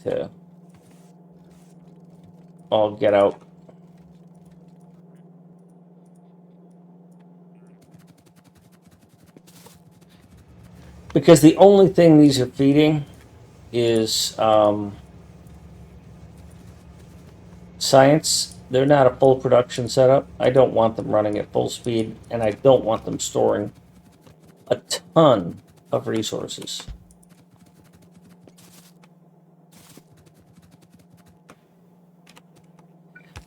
to all get out. Because the only thing these are feeding is science. They're not a full production setup. I don't want them running at full speed, and I don't want them storing a ton of resources.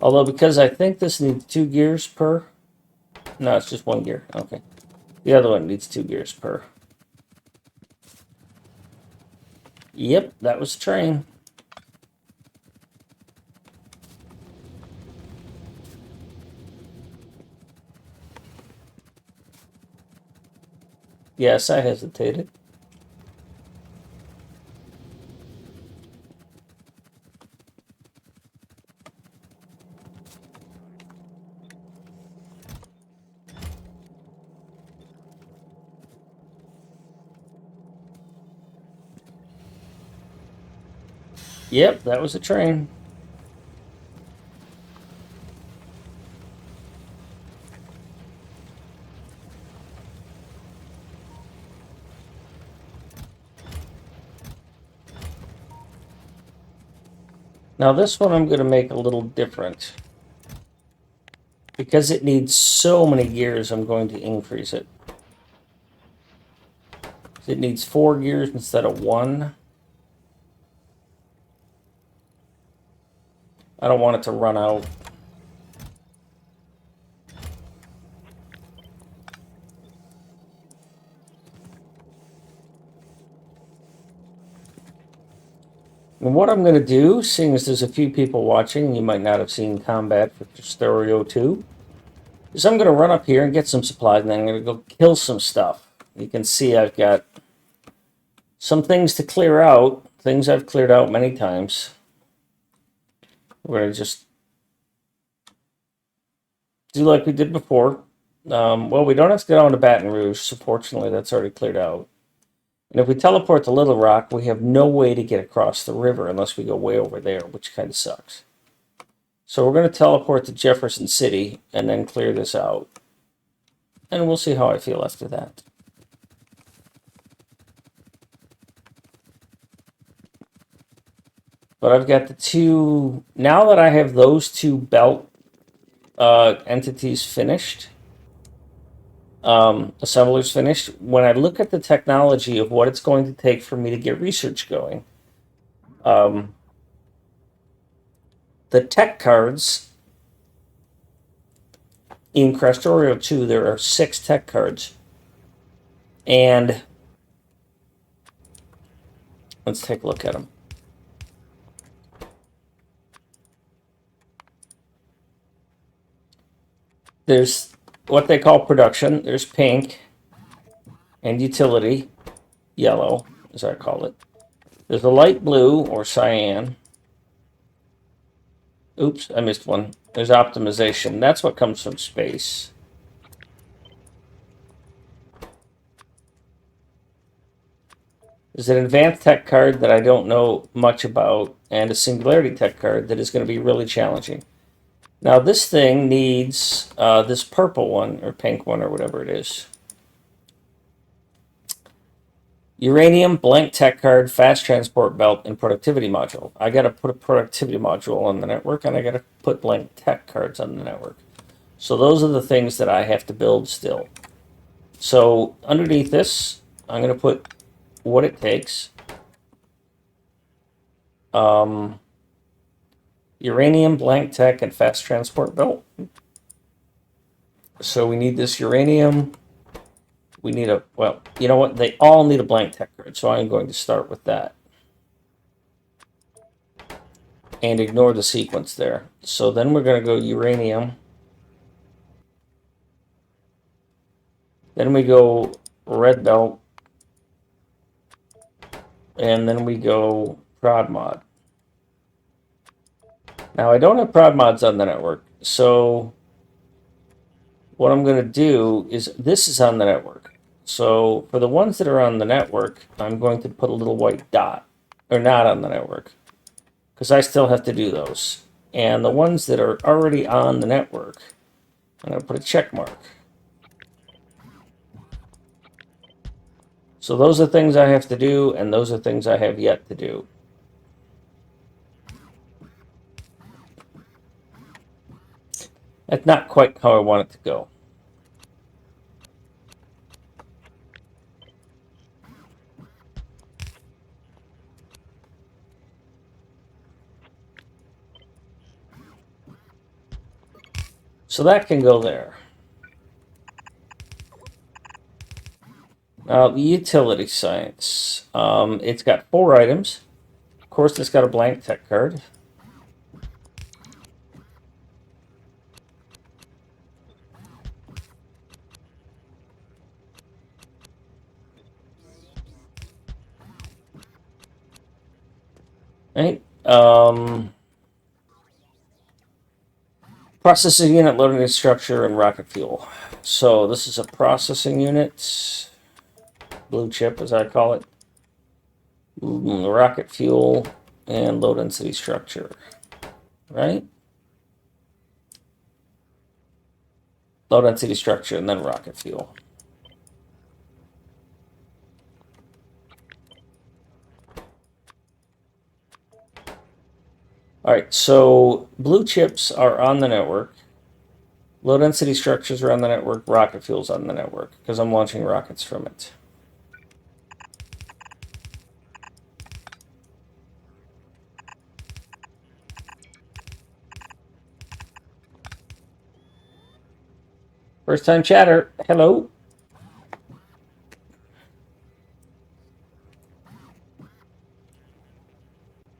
Although, because I think this needs 2 gears per. No, it's just 1 gear. Okay. The other one needs 2 gears per. Yep, that was a train. Yes, I hesitated. Yep, that was a train. Now this one I'm going to make a little different. Because it needs so many gears, I'm going to increase it. It needs 4 gears instead of 1. I don't want it to run out. And what I'm going to do, seeing as there's a few people watching, you might not have seen combat for Krastorio2, is I'm going to run up here and get some supplies, and then I'm going to go kill some stuff. You can see I've got some things to clear out, things I've cleared out many times. We're going to just do like we did before. Well, we don't have to go down to Baton Rouge, so fortunately that's already cleared out. And if we teleport to Little Rock, we have no way to get across the river unless we go way over there, which kind of sucks. So we're going to teleport to Jefferson City and then clear this out. And we'll see how I feel after that. But I've got the 2... Now that I have those 2 belt entities finished, assemblers finished, when I look at the technology of what it's going to take for me to get research going, the tech cards in Krastorio2, there are 6 tech cards. And let's take a look at them. There's what they call production. There's pink and utility, yellow, as I call it. There's a light blue or cyan. Oops, I missed one. There's optimization. That's what comes from space. There's an advanced tech card that I don't know much about, and a singularity tech card that is going to be really challenging. Now this thing needs this purple one, or pink one, or whatever it is. Uranium, blank tech card, fast transport belt, and productivity module. I got to put a productivity module on the network, and I got to put blank tech cards on the network. So those are the things that I have to build still. So underneath this, I'm going to put what it takes. Uranium, blank tech, and fast transport belt. So we need this uranium. We need a, well, you know what? They all need a blank tech card, so I'm going to start with that. And ignore the sequence there. So then we're going to go uranium. Then we go red belt. And then we go prod mod. Now I don't have prod mods on the network, so what I'm going to do is, this is on the network. So for the ones that are on the network, I'm going to put a little white dot, or not on the network. because I still have to do those. And the ones that are already on the network, I'm going to put a check mark. So those are things I have to do, and those are things I have yet to do. That's not quite how I want it to go. So that can go there. Now, the utility science. It's got 4 items. Of course, it's got a blank tech card. Right? Processing unit, loading structure, and rocket fuel. So this is a processing unit. Blue chip, as I call it. Rocket fuel and low density structure. Right? Low density structure and then rocket fuel. All right, so blue chips are on the network. Low density structures are on the network. Rocket fuel's on the network because I'm launching rockets from it. First time chatter. Hello.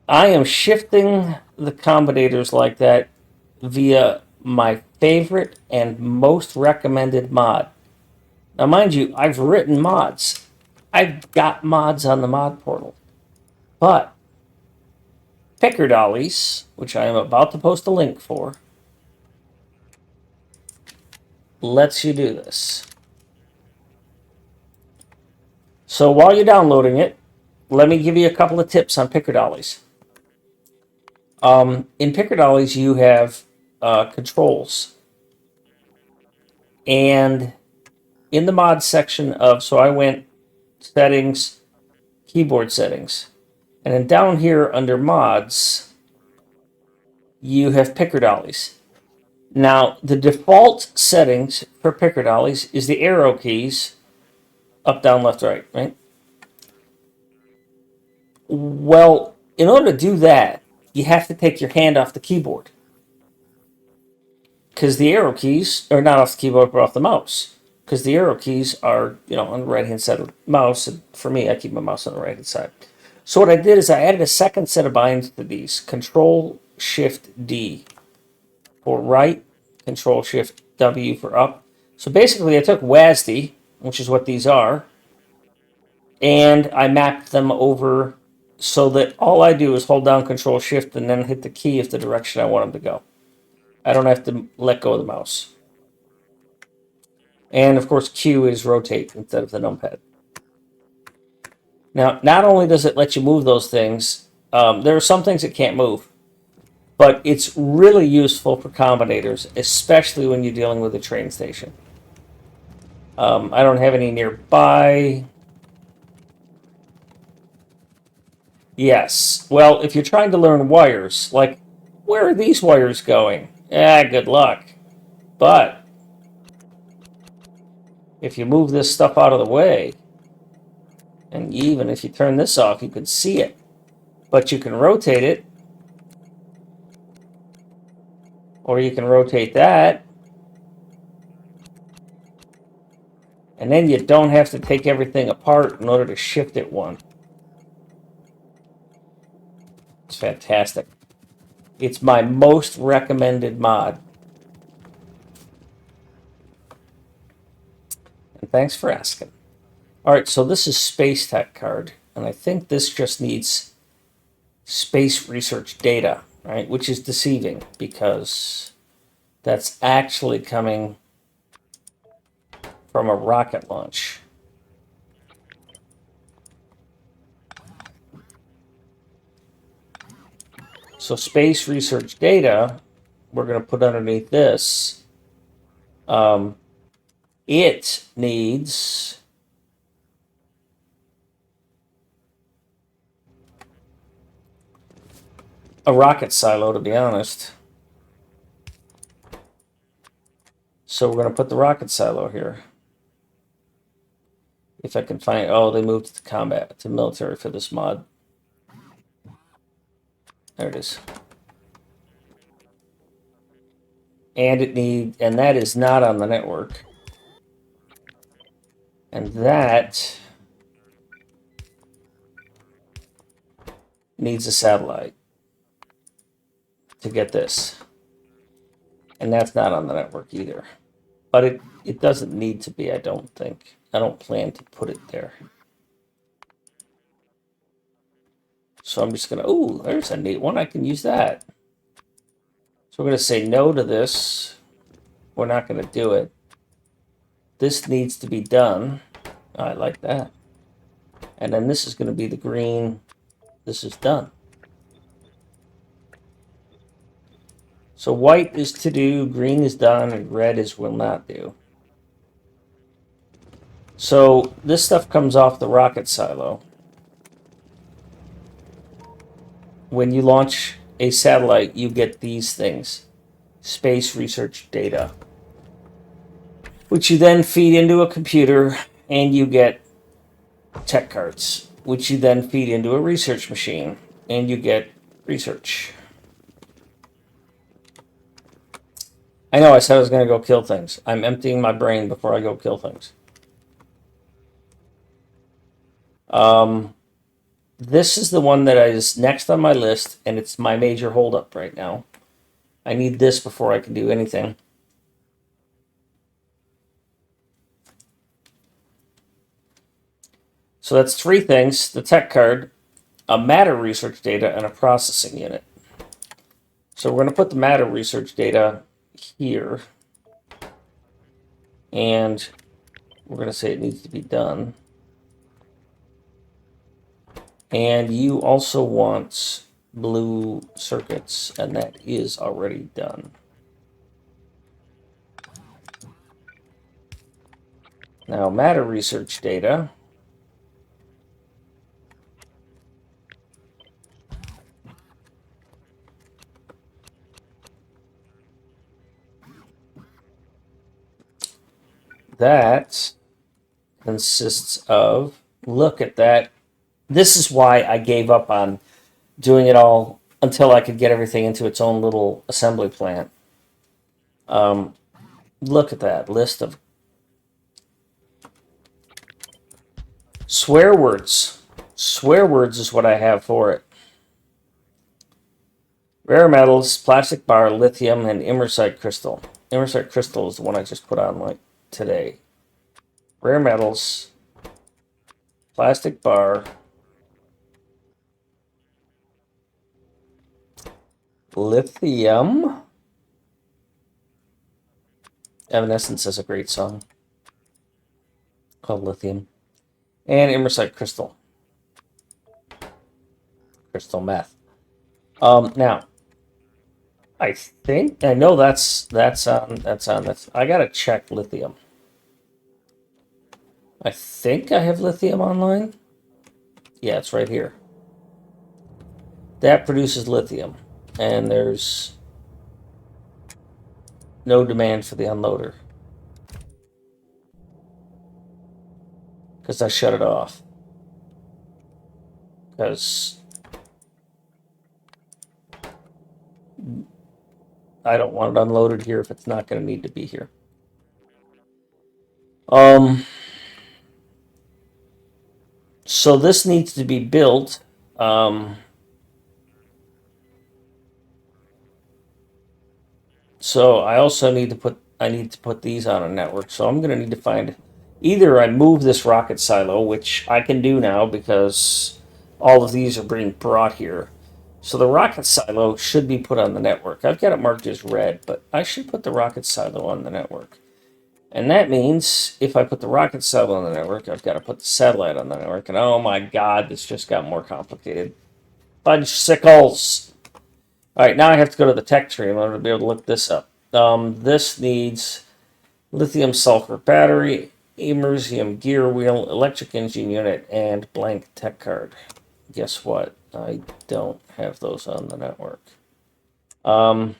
I am shifting the combinators like that via my favorite and most recommended mod. Now, mind you, I've written mods. I've got mods on the mod portal. But Picker Dollies, which I am about to post a link for, lets you do this. So while you're downloading it, let me give you a couple of tips on Picker Dollies. In Picker Dollies, you have controls. And in the mod section of, so I went settings, keyboard settings. And then down here under mods, you have Picker Dollies. Now, the default settings for Picker Dollies is the arrow keys, up, down, left, right? Well, in order to do that, you have to take your hand off the keyboard. Because the arrow keys are not off the keyboard, but off the mouse. Because the arrow keys are, on the right-hand side of the mouse. And for me, I keep my mouse on the right-hand side. So what I did is I added a second set of binds to these. Control-Shift-D for right, Control-Shift-W for up. So basically, I took WASD, which is what these are, and I mapped them over so that all I do is hold down Control-Shift and then hit the key of the direction I want them to go. I don't have to let go of the mouse. And of course, Q is rotate instead of the numpad. Now, not only does it let you move those things, there are some things it can't move. But it's really useful for combinators, especially when you're dealing with a train station. I don't have any nearby. Yes. Well, if you're trying to learn wires, like, where are these wires going? Good luck. But if you move this stuff out of the way, and even if you turn this off, you can see it. But you can rotate it, or you can rotate that, and then you don't have to take everything apart in order to shift it one. It's fantastic. It's my most recommended mod. And thanks for asking. All right, so this is Space Tech card, and I think this just needs space research data, right? Which is deceiving because that's actually coming from a rocket launch. So space research data, we're going to put underneath this. It needs a rocket silo, to be honest. So we're going to put the rocket silo here. If I can find, oh, they moved to combat, to military for this mod. There it is. And that is not on the network. And that needs a satellite to get this. And that's not on the network either. But it doesn't need to be, I don't think. I don't plan to put it there. So I'm just going to, oh, there's a neat one. I can use that. So we're going to say no to this. We're not going to do it. This needs to be done. I like that. And then this is going to be the green. This is done. So white is to do, green is done, and red is will not do. So this stuff comes off the rocket silo. When you launch a satellite, you get these things. Space research data. Which you then feed into a computer, and you get tech cards. Which you then feed into a research machine, and you get research. I know I said I was going to go kill things. I'm emptying my brain before I go kill things. This is the one that is next on my list, and it's my major holdup right now. I need this before I can do anything. So that's three things: the tech card, a matter research data, and a processing unit. So we're going to put the matter research data here. And we're going to say it needs to be done. And you also want blue circuits, and that is already done. Now, matter research data. That consists of, look at that. This is why I gave up on doing it all until I could get everything into its own little assembly plant. Look at that list of swear words. Swear words is what I have for it. Rare metals, plastic bar, lithium, and imersite crystal. Imersite crystal is the one I just put on like today. Rare metals, plastic bar, lithium. Evanescence has a great song called Lithium. And imersite crystal. Crystal meth. Now, I know that's on. I gotta check lithium. I think I have lithium online. Yeah, it's right here. That produces lithium, and there's no demand for the unloader because I shut it off. Because I don't want it unloaded here if it's not going to need to be here. So this needs to be built. So I also need to put these on a network. So I'm going to need to find either I move this rocket silo, which I can do now because all of these are being brought here. So the rocket silo should be put on the network. I've got it marked as red, but I should put the rocket silo on the network. And that means if I put the rocket silo on the network, I've got to put the satellite on the network. And oh my God, this just got more complicated. Fudge sickles. All right, now I have to go to the tech tree in order to be able to look this up. This needs lithium sulfur battery, Emersium gear wheel, electric engine unit, and blank tech card. Guess what? I don't have those on the network. Emersium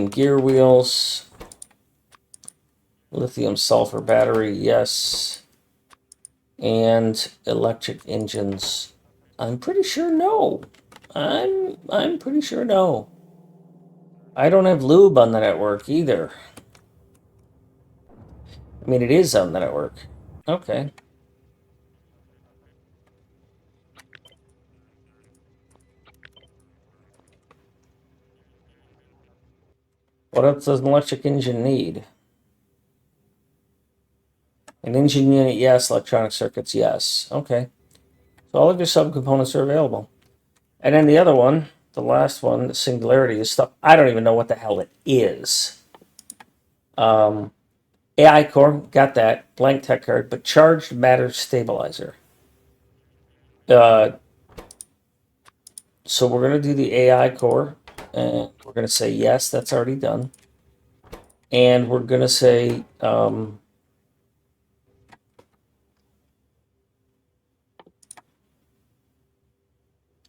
gear wheels, lithium sulfur battery, yes, and electric engines. I'm pretty sure no. I'm pretty sure no. I don't have lube on the network either. I mean, it is on the network. Okay. What else does an electric engine need? An engine unit, yes. Electronic circuits, yes. Okay. So all of your subcomponents are available. And then the other one, the last one, the singularity, is stuff I don't even know what the hell it is. AI core, got that. Blank tech card, but charged matter stabilizer. Uh, so we're going to do the AI core, and we're going to say yes, that's already done. And we're going to say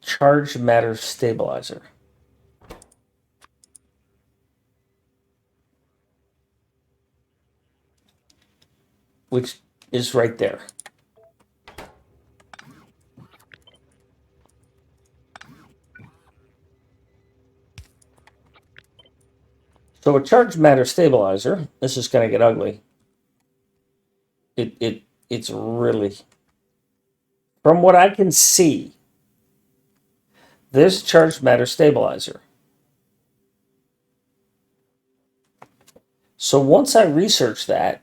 charged matter stabilizer, which is right there. So a charged matter stabilizer, this is going to get ugly. It's really, from what I can see, this charged matter stabilizer. So once I research that,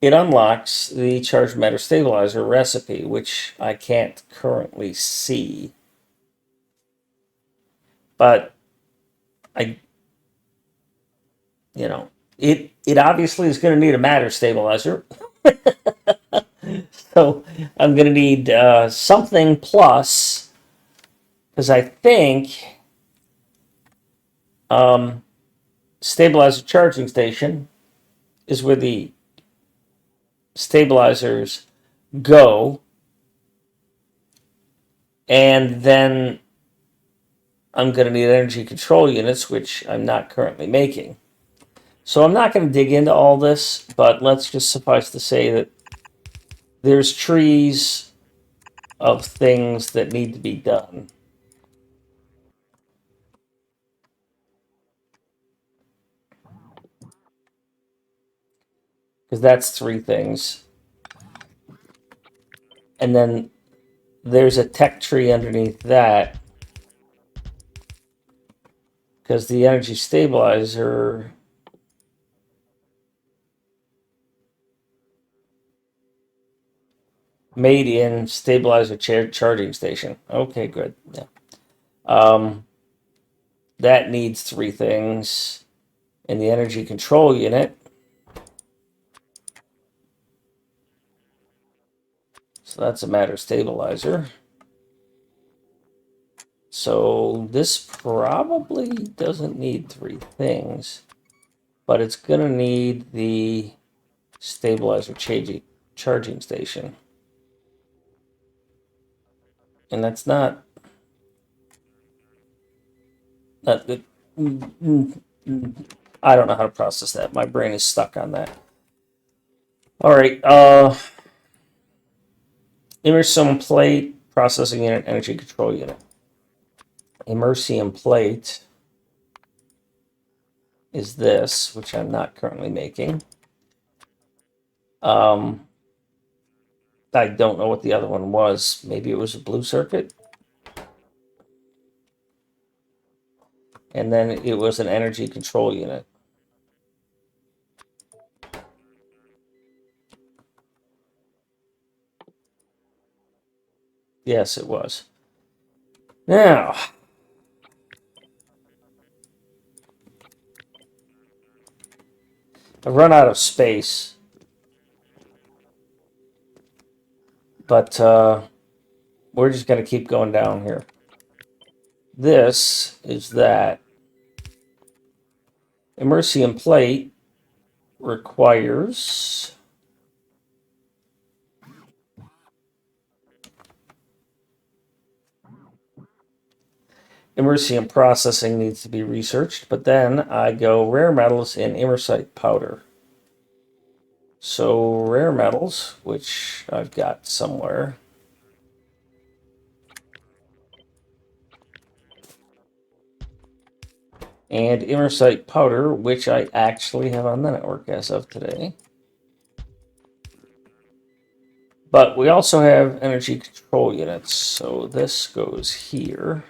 it unlocks the charged matter stabilizer recipe, which I can't currently see. But I, you know, it obviously is going to need a matter stabilizer. So I'm going to need something plus, because I think stabilizer charging station is where the stabilizers go, and then I'm going to need energy control units, which I'm not currently making. So I'm not going to dig into all this, but let's just suffice to say that there's trees of things that need to be done. Because that's three things. And then there's a tech tree underneath that. Because the energy stabilizer made in stabilizer charging station. Okay, good. Yeah. That needs three things. In the energy control unit. So that's a matter stabilizer. So this probably doesn't need three things, but it's going to need the stabilizer charging station. And that's not the. I don't know how to process that. My brain is stuck on that. All right. Immersium plate, processing unit, energy control unit. Immersium plate is this, which I'm not currently making. I don't know what the other one was. Maybe it was a blue circuit. And then it was an energy control unit. Yes, it was. Now, I've run out of space, but we're just going to keep going down here. This is that Immersium plate requires Immersium processing needs to be researched, but then I go rare metals and Immersite powder. So rare metals, which I've got somewhere. And Immersite powder, which I actually have on the network as of today. But we also have energy control units, so this goes here.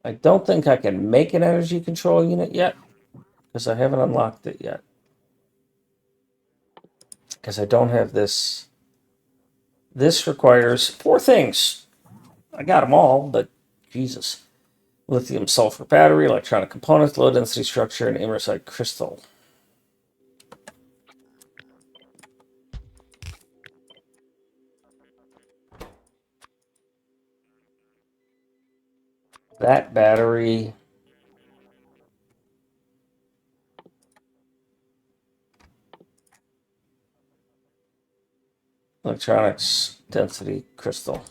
I don't think I can make an energy control unit yet, because I haven't unlocked it yet. Because I don't have this. This requires 4 things. I got them all, but Jesus. Lithium sulfur battery, electronic components, low density structure, and immersite crystal. That battery. Electronics density crystal.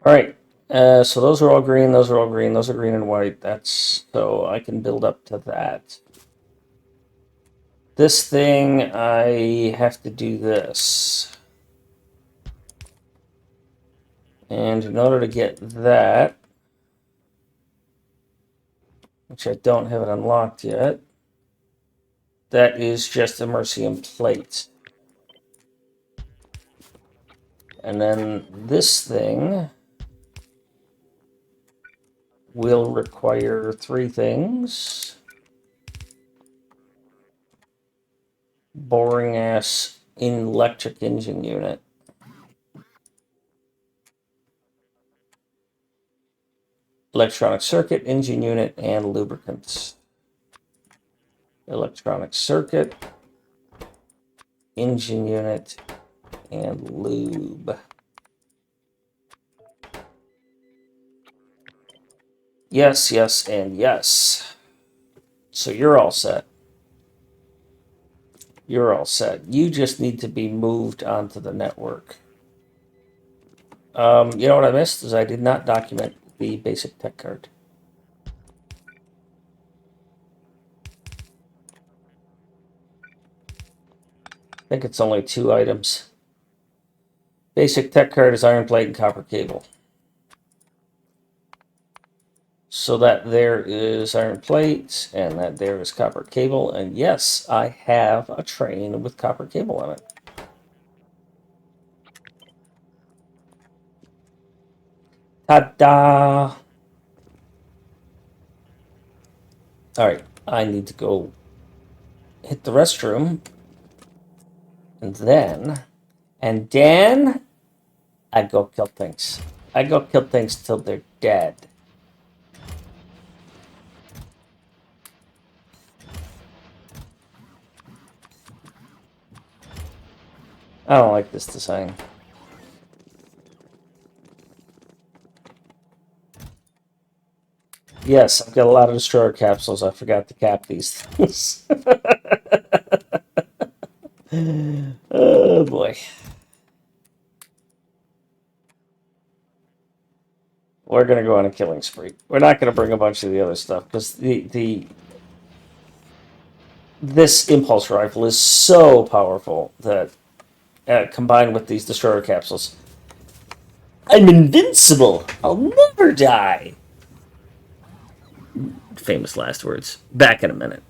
All right. So those are all green. Those are all green. Those are green and white. That's so I can build up to that. This thing, I have to do this. And in order to get that, which I don't have it unlocked yet, that is just Immersium plate. And then this thing will require 3 things. Boring ass electric engine unit. Electronic circuit, engine unit, and lubricants. Electronic circuit, engine unit, and lube. Yes, yes, and yes. So you're all set. You're all set. You just need to be moved onto the network. You know what I missed is I did not document the basic tech card. I think it's only 2 items. Basic tech card is iron plate and copper cable. So that there is iron plate and that there is copper cable. And yes, I have a train with copper cable on it. Ta-da! All right, I need to go hit the restroom. And then I go kill things. I go kill things till they're dead. I don't like this design. Yes, I've got a lot of destroyer capsules. I forgot to cap these things. Oh boy. We're gonna go on a killing spree. We're not gonna bring a bunch of the other stuff because this impulse rifle is so powerful that combined with these destroyer capsules, I'm invincible. I'll never die. Famous last words. Back in a minute.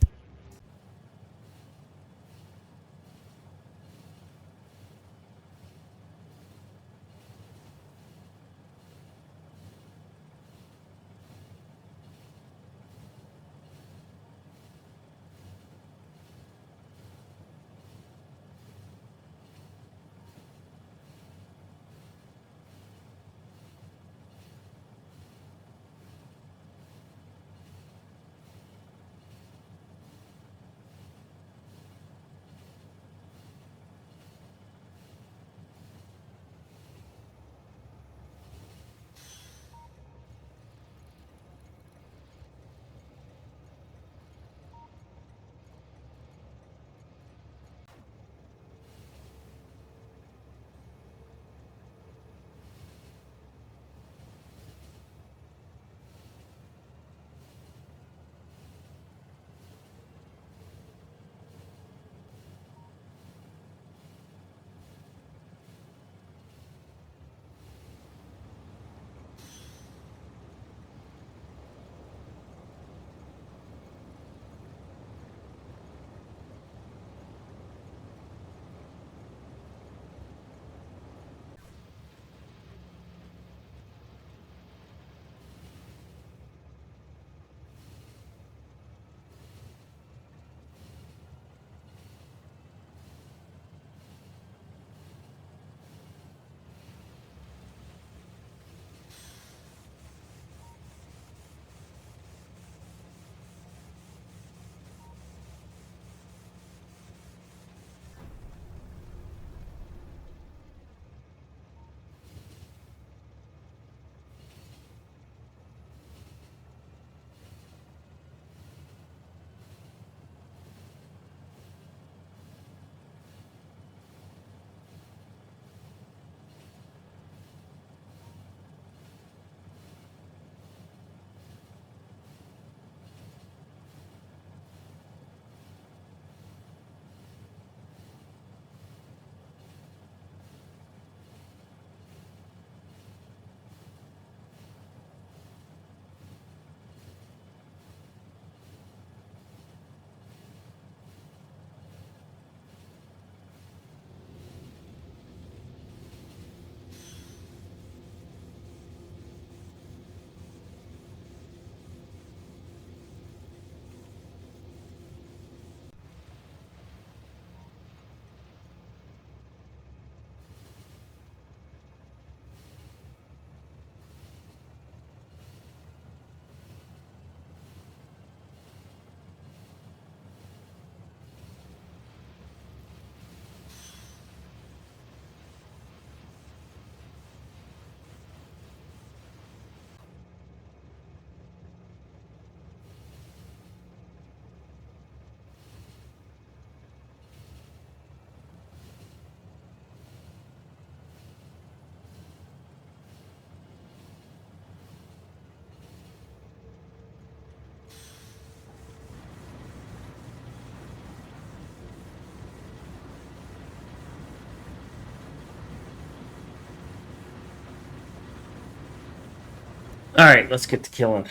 Alright, let's get to killing.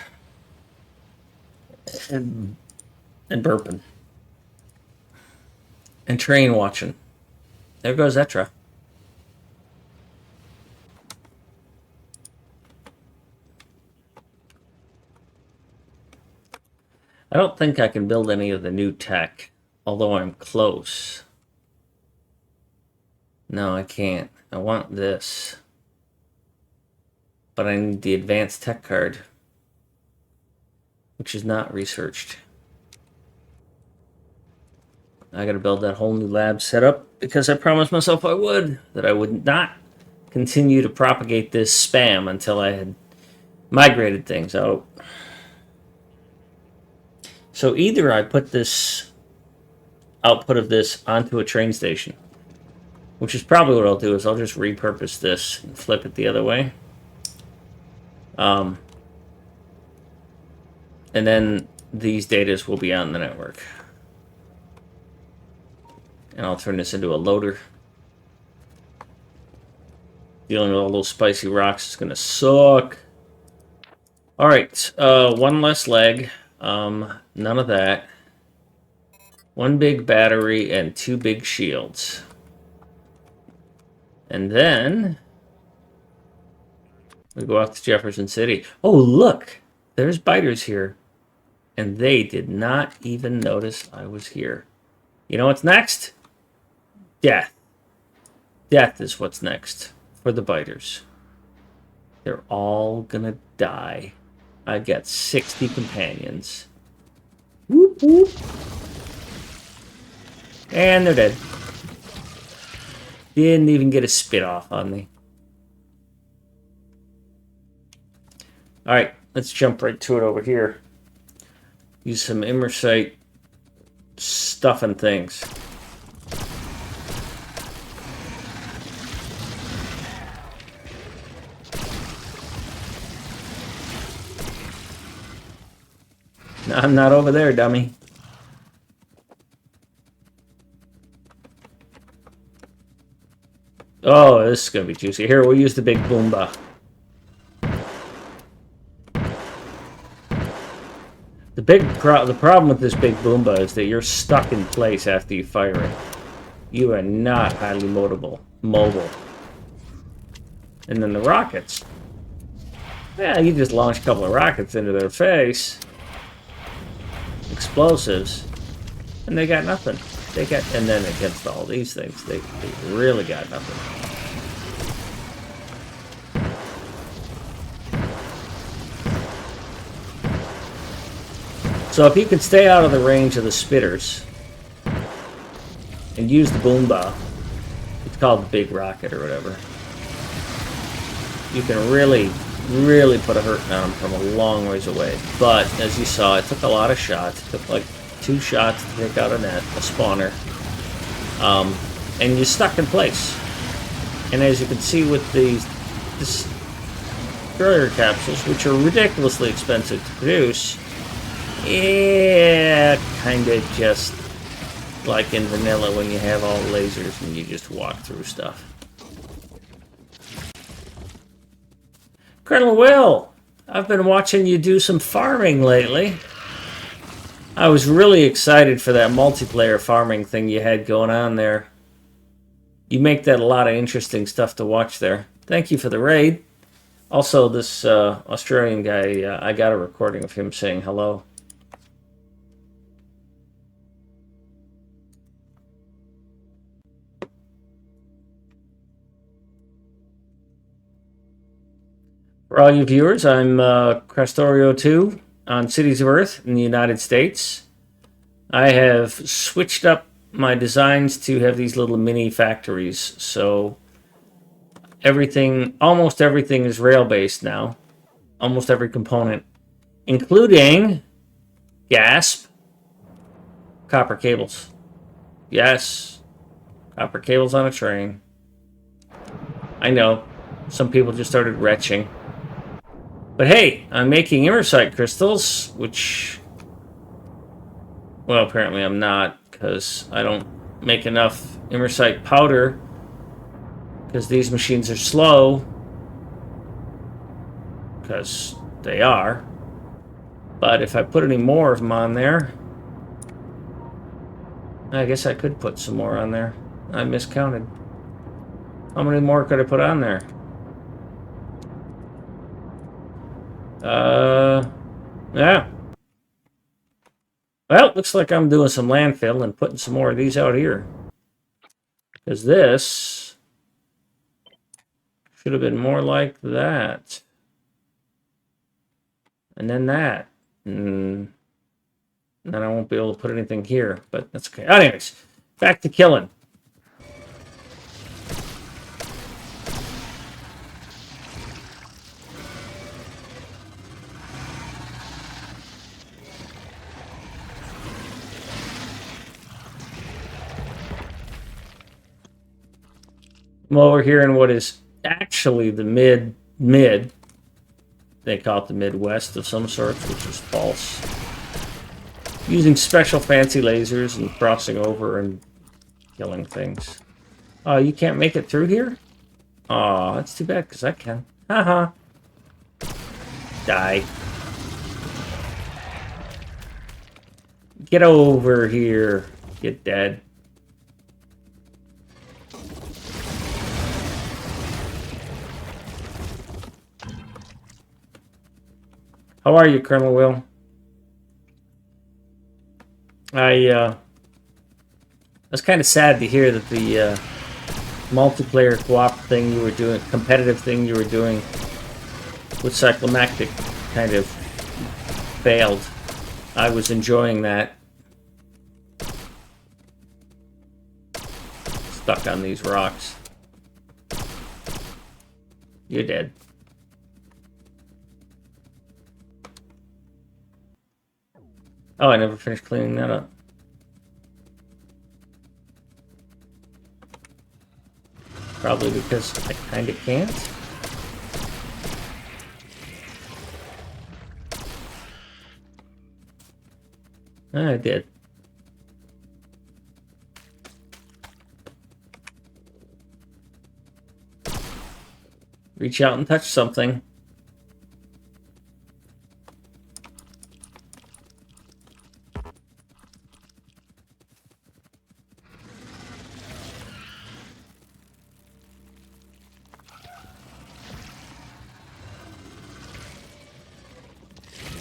And burping. And train watching. There goes Etra. I don't think I can build any of the new tech, although I'm close. No, I can't. I want this. But I need the advanced tech card, which is not researched. I gotta build that whole new lab setup because I promised myself I would, that I would not continue to propagate this spam until I had migrated things out. So either I put this output of this onto a train station, which is probably what I'll do, is I'll just repurpose this and flip it the other way. And then these datas will be on the network. And I'll turn this into a loader. Dealing with all those spicy rocks is going to suck. Alright, one less leg. None of that. One big battery and two big shields. And then we go off to Jefferson City. Oh, look! There's biters here. And they did not even notice I was here. You know what's next? Death. Death is what's next for the biters. They're all gonna die. I've got 60 companions. Whoop, whoop. And they're dead. Didn't even get a spit off on me. Alright, let's jump right to it over here. Use some immersite stuff and things. No, I'm not over there, dummy. Oh, this is going to be juicy. Here, we'll use the big Boomba. The problem with this big Boomba is that you're stuck in place after you fire it. You are not highly mobile. And then the rockets. Yeah, you just launch a couple of rockets into their face. Explosives. And they got nothing. And then against all these things, they really got nothing. So if you can stay out of the range of the spitters and use the Boomba, it's called the big rocket or whatever, you can really, really put a hurt on them from a long ways away. But as you saw, it took a lot of shots. It took like 2 shots to take out a spawner. And you're stuck in place. And as you can see with these destroyer capsules, which are ridiculously expensive to produce, yeah, kind of just like in vanilla when you have all lasers and you just walk through stuff. Colonel Will, I've been watching you do some farming lately. I was really excited for that multiplayer farming thing you had going on there. You make that a lot of interesting stuff to watch there. Thank you for the raid. Also, this Australian guy, I got a recording of him saying hello. For all you viewers, I'm Krastorio2 on Cities of Earth in the United States. I have switched up my designs to have these little mini factories, so almost everything is rail-based now. Almost every component, including, gasp, copper cables. Yes, copper cables on a train. I know, some people just started retching. But hey, I'm making immersite crystals, which, well, apparently I'm not, because I don't make enough immersite powder, because these machines are slow, because They are. But if I put any more of them on there, I guess I could put some more on there. I miscounted. How many more could I put on there? Yeah. Well, looks like I'm doing some landfill and putting some more of these out here. Because this should have been more like that. And then that. And then I won't be able to put anything here, but that's okay. Anyways, back to killing. I'm over here in what is actually the mid. They call it the Midwest of some sort, which is false. Using special fancy lasers and crossing over and killing things. Oh, you can't make it through here? Oh, that's too bad, because I can. Haha. Die. Get over here. Get dead. How are you, Colonel Will? I was kind of sad to hear that the multiplayer co-op thing you were doing, competitive thing you were doing with Cyclomactic kind of failed. I was enjoying that. Stuck on these rocks. You're dead. Oh, I never finished cleaning that up. Probably because I kind of can't. I did. Reach out and touch something.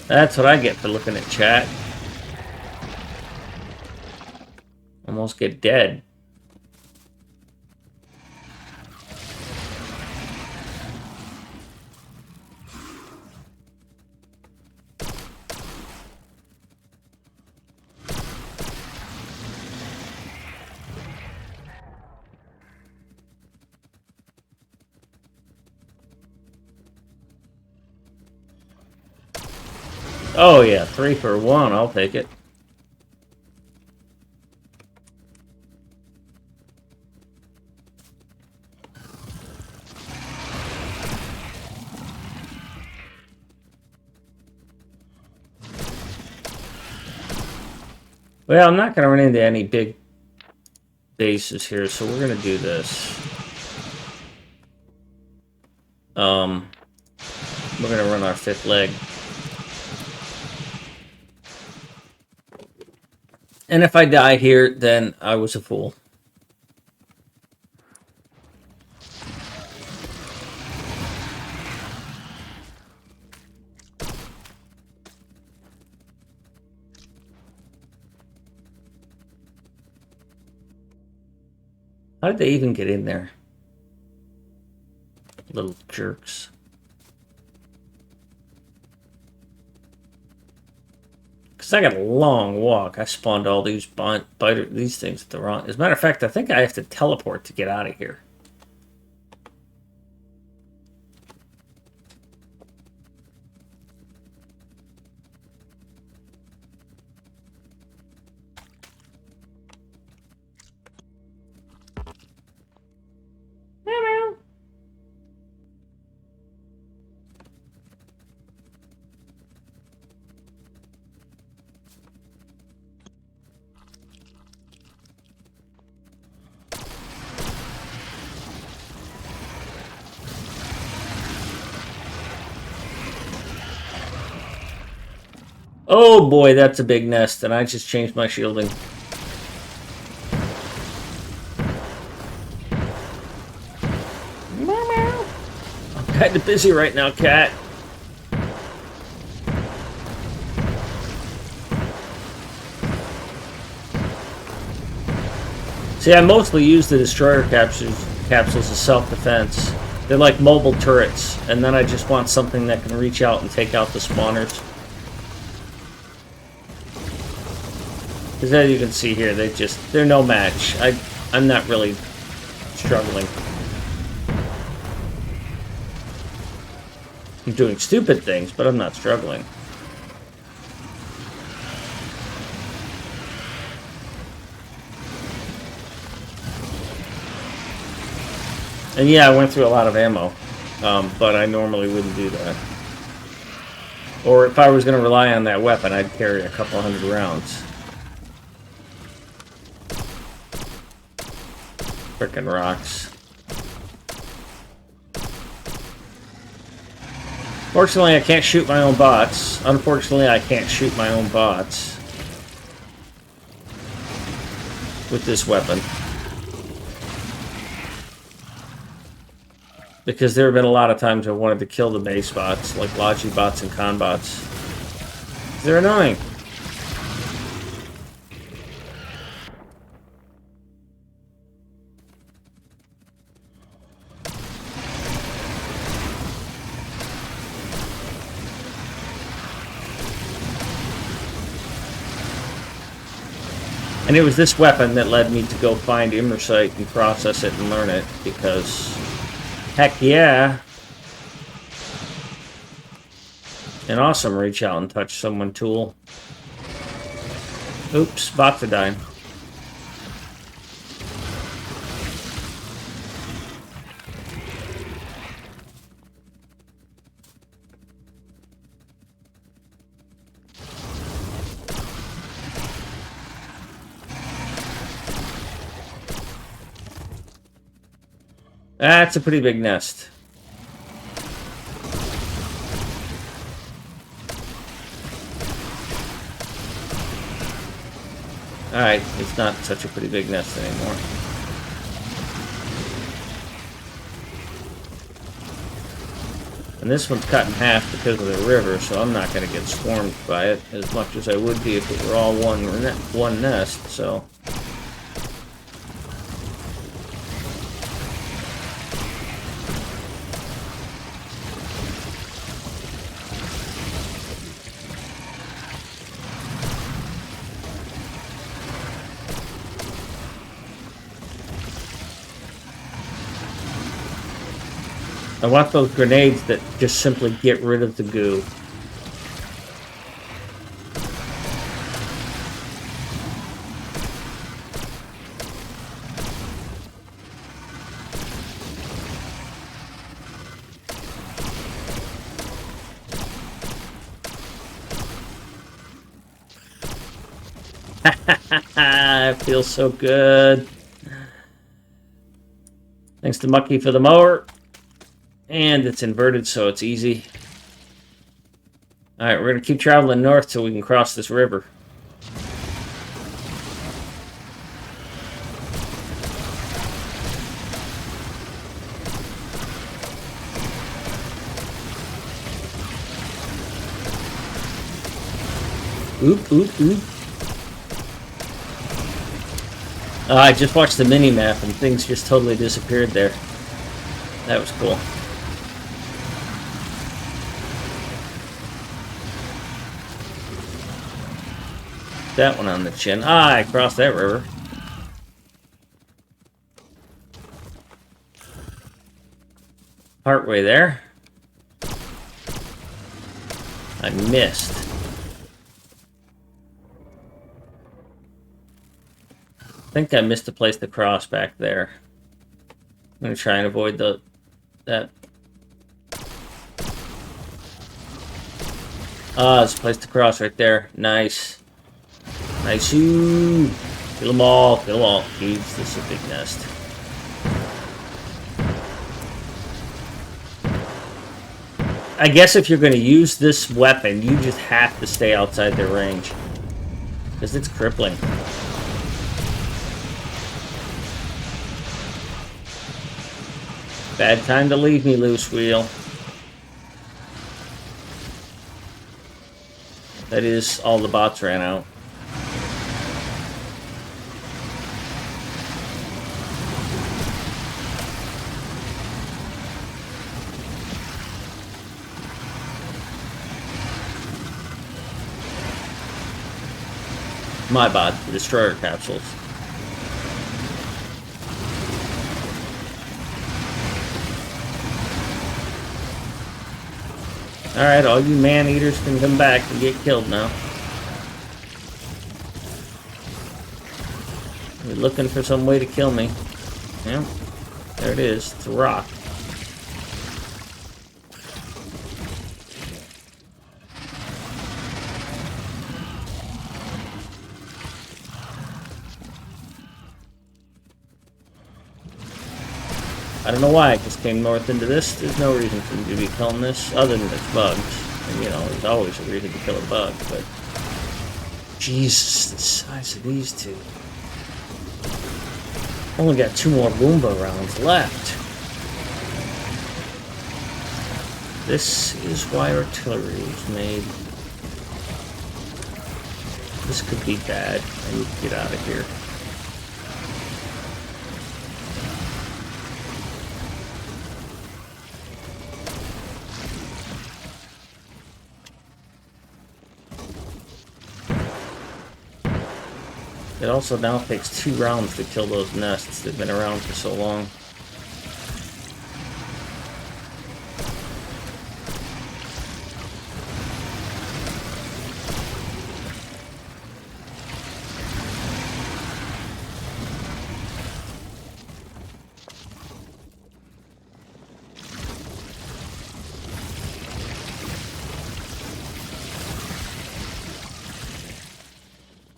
That's what I get for looking at chat. Almost get dead. Oh yeah, 3 for 1, I'll take it. Well, I'm not going to run into any big bases here, so we're going to do this. We're going to run our 5th leg. And if I die here, then I was a fool. How did they even get in there? Little jerks. Because I got a long walk. I spawned all these these things at the wrong... As a matter of fact, I think I have to teleport to get out of here. Oh boy, that's a big nest, and I just changed my shielding. Meow, meow. I'm kind of busy right now, cat. See, I mostly use the destroyer capsules as self-defense. They're like mobile turrets, and then I just want something that can reach out and take out the spawners. Because as you can see here, they're no match. I'm not really struggling. I'm doing stupid things, but I'm not struggling. And yeah, I went through a lot of ammo, but I normally wouldn't do that. Or if I was going to rely on that weapon, I'd carry a couple hundred rounds. Frickin' rocks. Fortunately, I can't shoot my own bots. Unfortunately, I can't shoot my own bots with this weapon. Because there have been a lot of times I wanted to kill the base bots, like Logi bots and Con bots. They're annoying. And it was this weapon that led me to go find Immersite and process it and learn it, because heck yeah. An awesome reach out and touch someone tool. Oops, bots are dying. That's a pretty big nest. Alright, it's not such a pretty big nest anymore. And this one's cut in half because of the river, so I'm not going to get swarmed by it as much as I would be if it were all one nest, so... I want those grenades that just simply get rid of the goo. It feels so good. Thanks to Mucky for the mower. And it's inverted, so it's easy. Alright, we're going to keep traveling north till we can cross this river. Oop, oop, oop. I just watched the mini-map and things just totally disappeared there. That was cool. That one on the chin. Ah, I crossed that river. Partway there. I missed. I think I missed a place to cross back there. I'm going to try and avoid that. Ah, there's a place to cross right there. Nice. Nice. Ooh. Kill them all. Kill them all. Jeez, this is a big nest. I guess if you're going to use this weapon, you just have to stay outside their range. Because it's crippling. Bad time to leave me, loose wheel. That is, all the bots ran out. My bot, the destroyer capsules. Alright, all you man-eaters can come back and get killed now. You're looking for some way to kill me. Yeah, there it is. It's a rock. I don't know why I just came north into this. There's no reason for me to be killing this, other than it's bugs. And, you know, there's always a reason to kill a bug, but... Jesus, the size of these two. Only got 2 more Goomba rounds left. This is why artillery was made. This could be bad. I need to get out of here. It also now takes 2 rounds to kill those nests. They've been around for so long.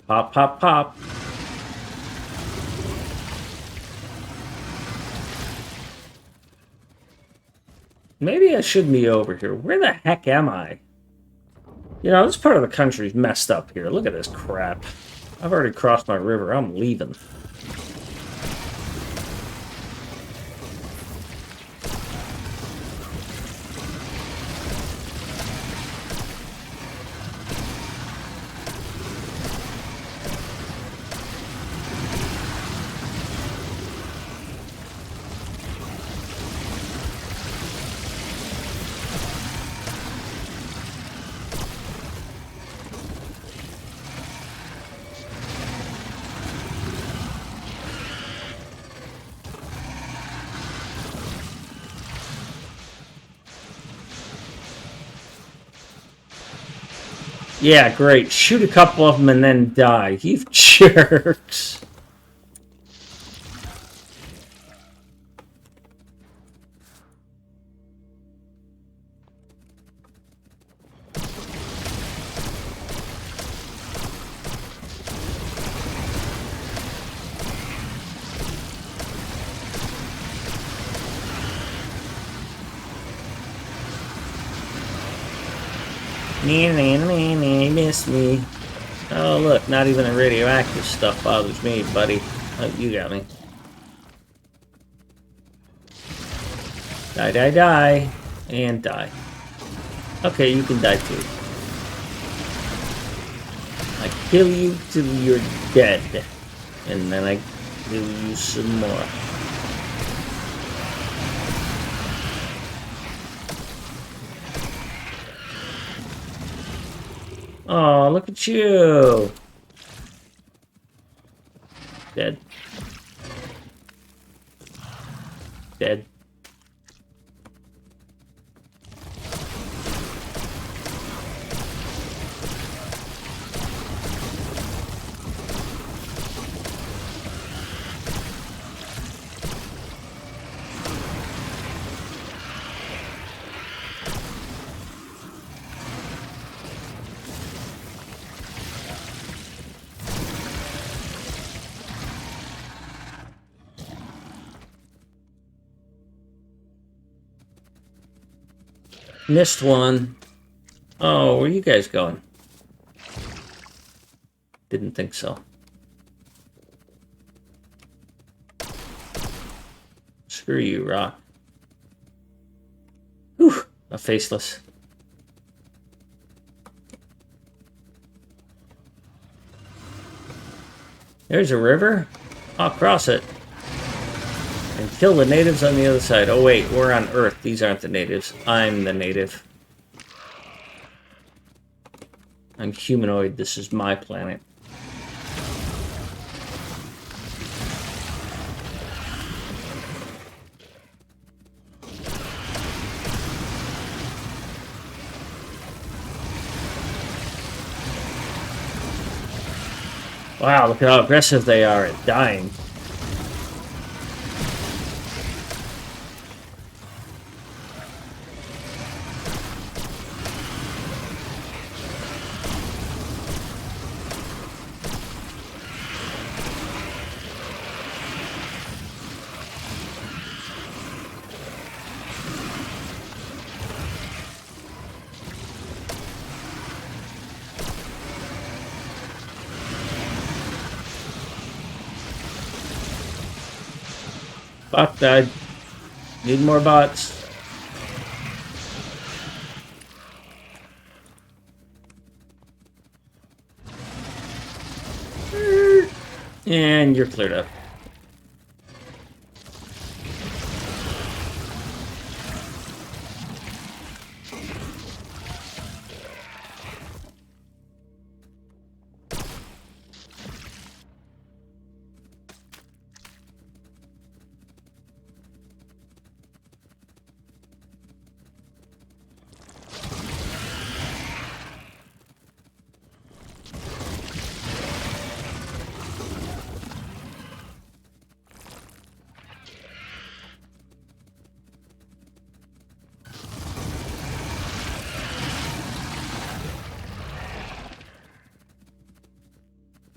Pop, pop, pop. Maybe I shouldn't be over here. Where the heck am I? You know, this part of the country's messed up here. Look at this crap. I've already crossed my river. I'm leaving. Yeah, great. Shoot a couple of them and then die. You jerks. Miss me. Oh, look, not even the radioactive stuff bothers me, buddy. Oh, you got me. Die, die, die. And die. Okay, you can die too. I kill you till you're dead. And then I kill you some more. Oh, look at you! Dead. Dead. Missed one. Oh, where are you guys going? Didn't think so. Screw you, rock. Whew, a faceless. There's a river. I'll cross it. And kill the natives on the other side. Oh wait, we're on Earth. These aren't the natives. I'm the native. I'm humanoid. This is my planet. Wow, look at how aggressive they are at dying. Bot died. Need more bots. And you're cleared up.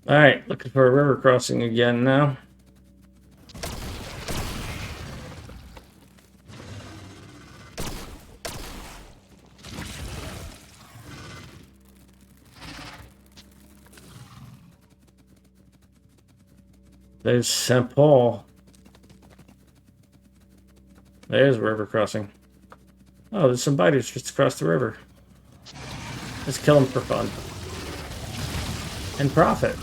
Alright, looking for a river crossing again now. There's St. Paul. There's a river crossing. Oh, there's some biters just across the river. Let's kill them for fun. And profit.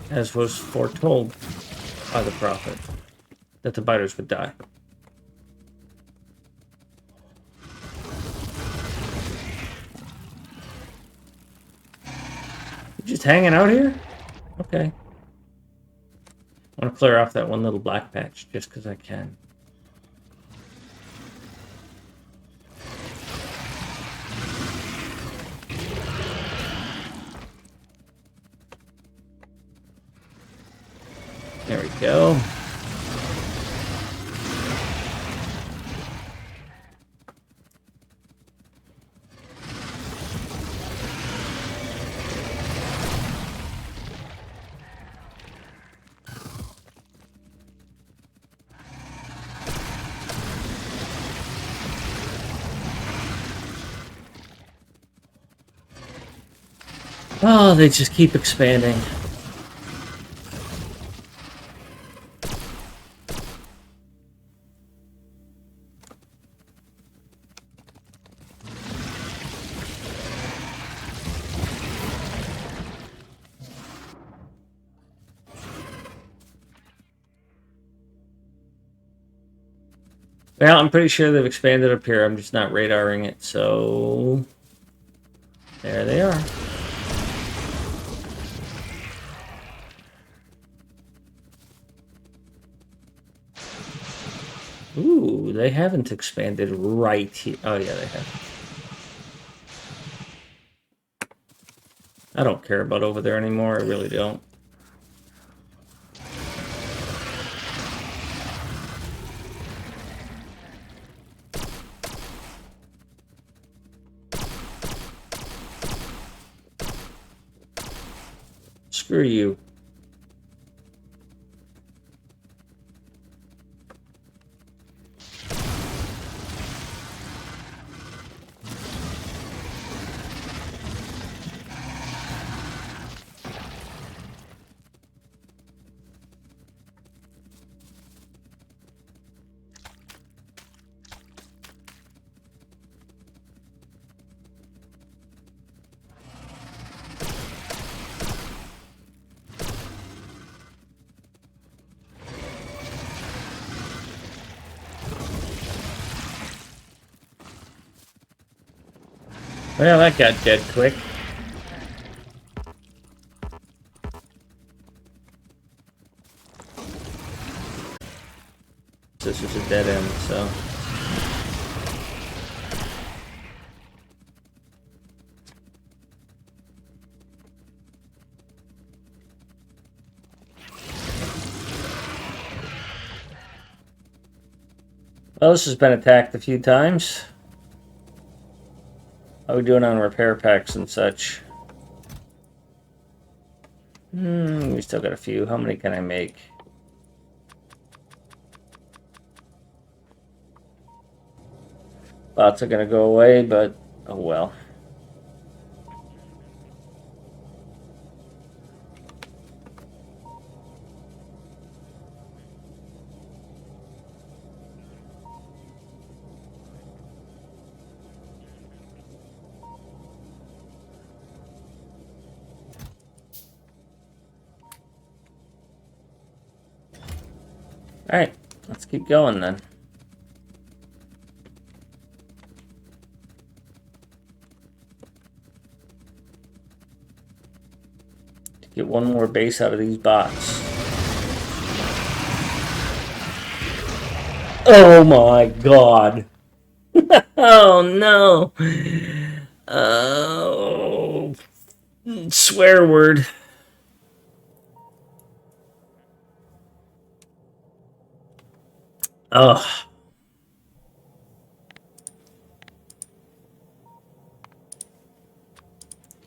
As was foretold by the prophet, that the biters would die. You just hanging out here? Okay. I want to clear off that one little black patch just because I can. There we go. Oh, they just keep expanding. Well, I'm pretty sure they've expanded up here. I'm just not radaring it, so... There they are. Ooh, they haven't expanded right here. Oh, yeah, they have. I don't care about over there anymore. I really don't. Screw you. Well, that got dead quick. This is a dead end, so. Well, this has been attacked a few times. How are we doing on repair packs and such? We still got a few. How many can I make? Lots are gonna go away, but oh well. Alright, let's keep going then. To get one more base out of these bots. Oh my god. Oh no. Oh. Swear word. Ugh.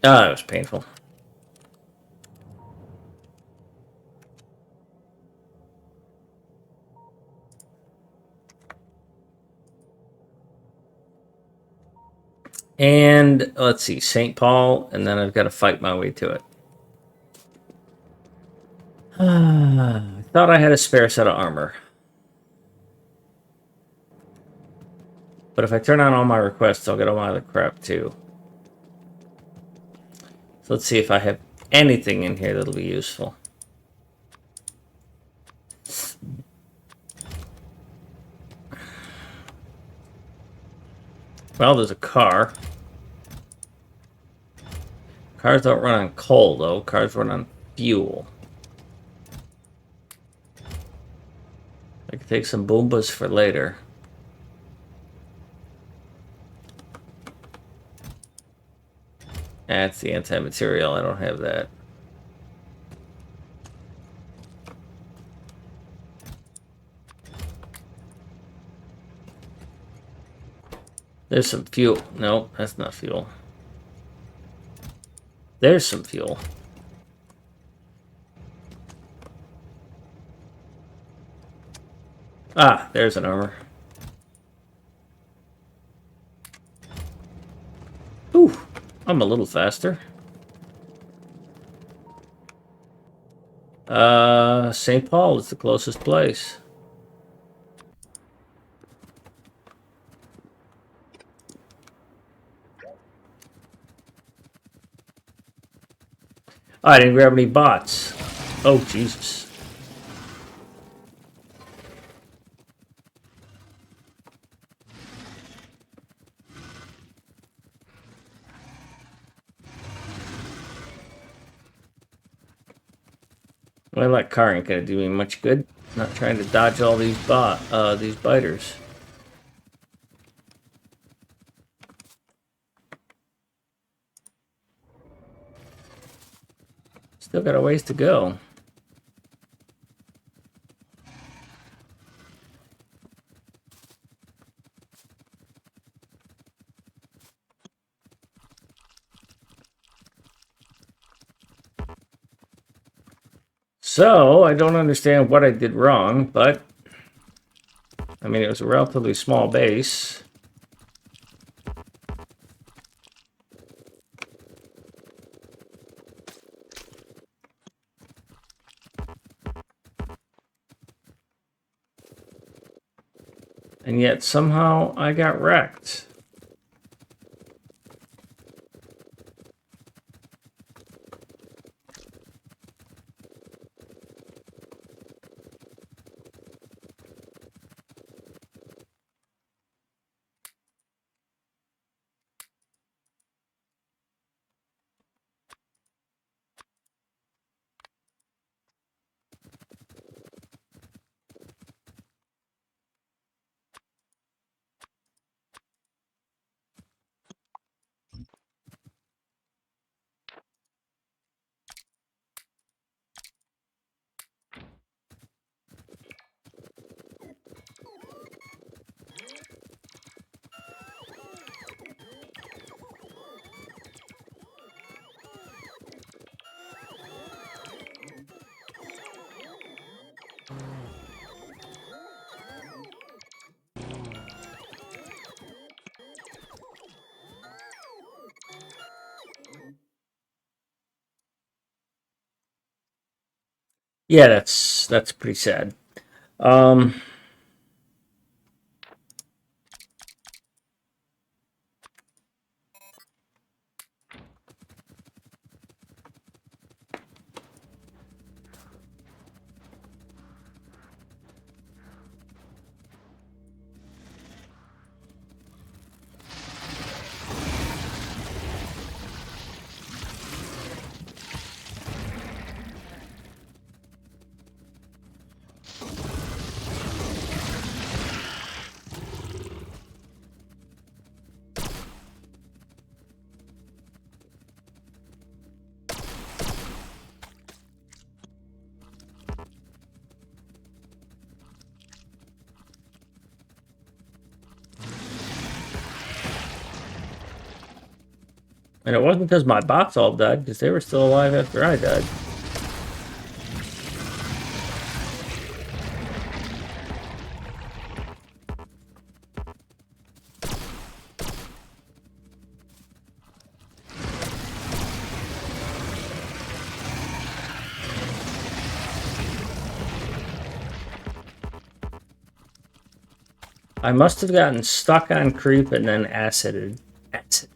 Oh, that was painful. And let's see, St. Paul, and then I've got to fight my way to it. I thought I had a spare set of armor. But if I turn on all my requests, I'll get all my other crap too. So let's see if I have anything in here that'll be useful. Well, there's a car. Cars don't run on coal, though. Cars run on fuel. I can take some Boombas for later. That's the anti-material. I don't have that. There's some fuel. No, that's not fuel. There's some fuel. Ah, there's an armor. Ooh, I'm a little faster. St. Paul is the closest place. Oh, I didn't grab any bots. Oh, Jesus. Well, that car ain't gonna do me much good. Not trying to dodge all these biters. Still got a ways to go. So, I don't understand what I did wrong, but I mean, it was a relatively small base. And yet somehow I got wrecked. Yeah, that's pretty sad. Um, and it wasn't because my bots all died, because they were still alive after I died. I must have gotten stuck on creep and then acided. Acid.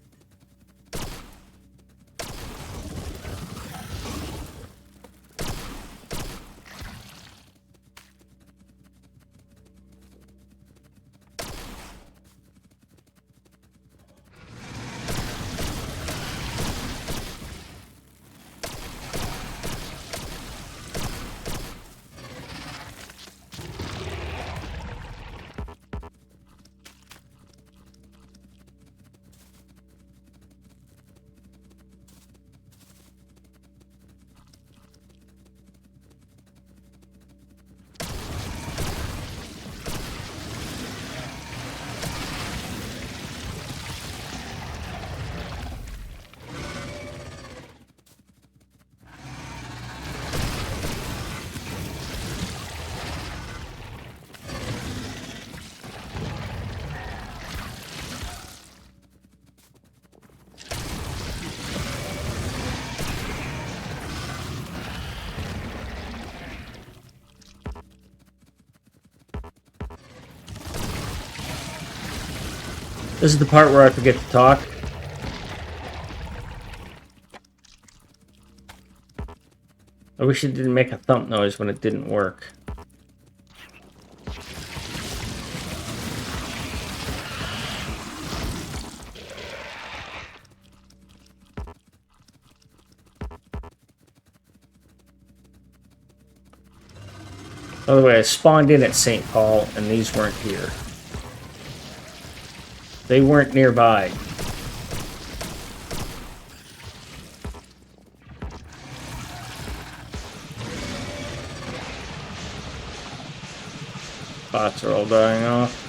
This is the part where I forget to talk. I wish it didn't make a thump noise when it didn't work. By the way, I spawned in at St. Paul, and these weren't here. They weren't nearby. Bots are all dying off.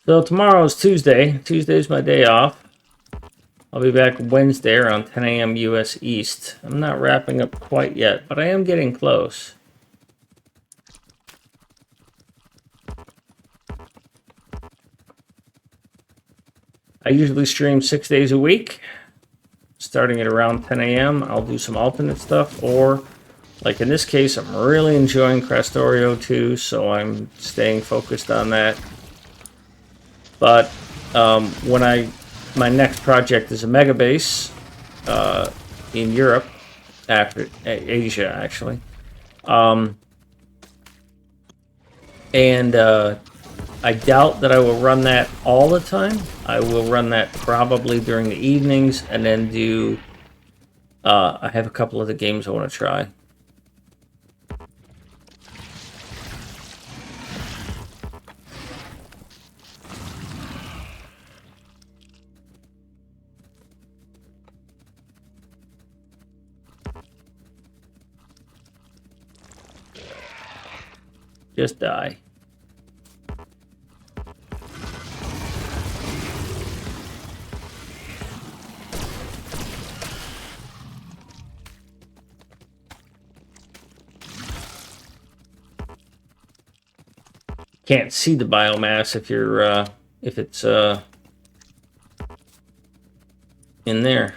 So tomorrow is Tuesday. Tuesday's my day off. I'll be back Wednesday around 10 a.m. US East. I'm not wrapping up quite yet, but I am getting close. I usually stream 6 days a week. Starting at around 10 a.m. I'll do some alternate stuff, or like in this case, I'm really enjoying Krastorio2, so I'm staying focused on that. But my next project is a mega base in Europe, after Asia actually, and I doubt that I will run that all the time. I will run that probably during the evenings, and then do. I have a couple of the games I want to try. Just die. can't see the biomass if you're if it's in there.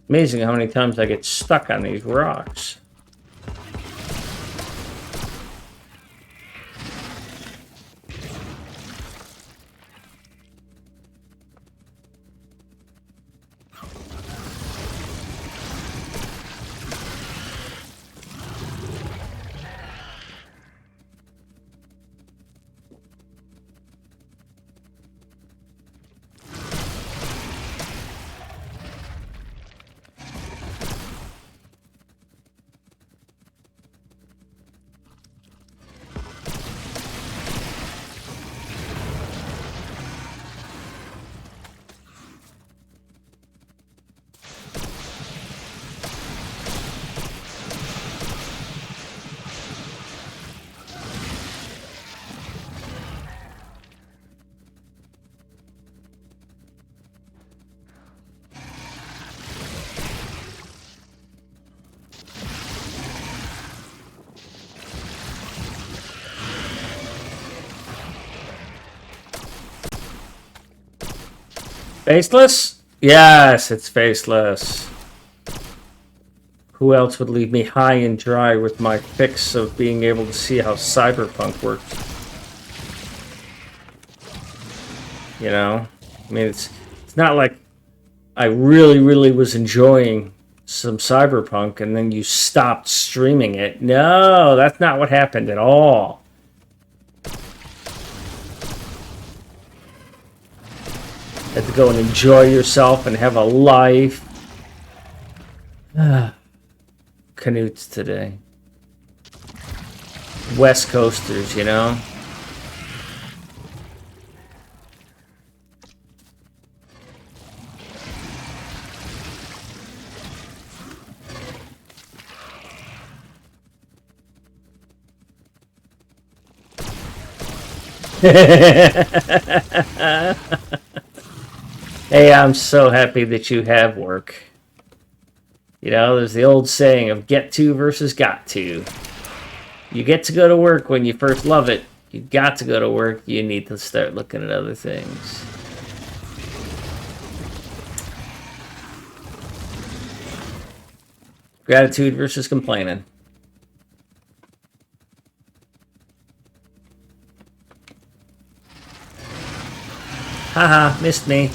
Amazing how many times I get stuck on these rocks. Faceless? Yes, it's faceless. Who else would leave me high and dry with my fix of being able to see how cyberpunk works? You know? I mean, it's not like I really was enjoying some cyberpunk and then you stopped streaming it. No, that's not what happened at all. Had to go and enjoy yourself and have a life. Canutes today. West Coasters, you know? Hey, I'm so happy that you have work. You know, there's the old saying of get to versus got to. You get to go to work when you first love it. You got to go to work. You need to start looking at other things. Gratitude versus complaining. Haha, missed me.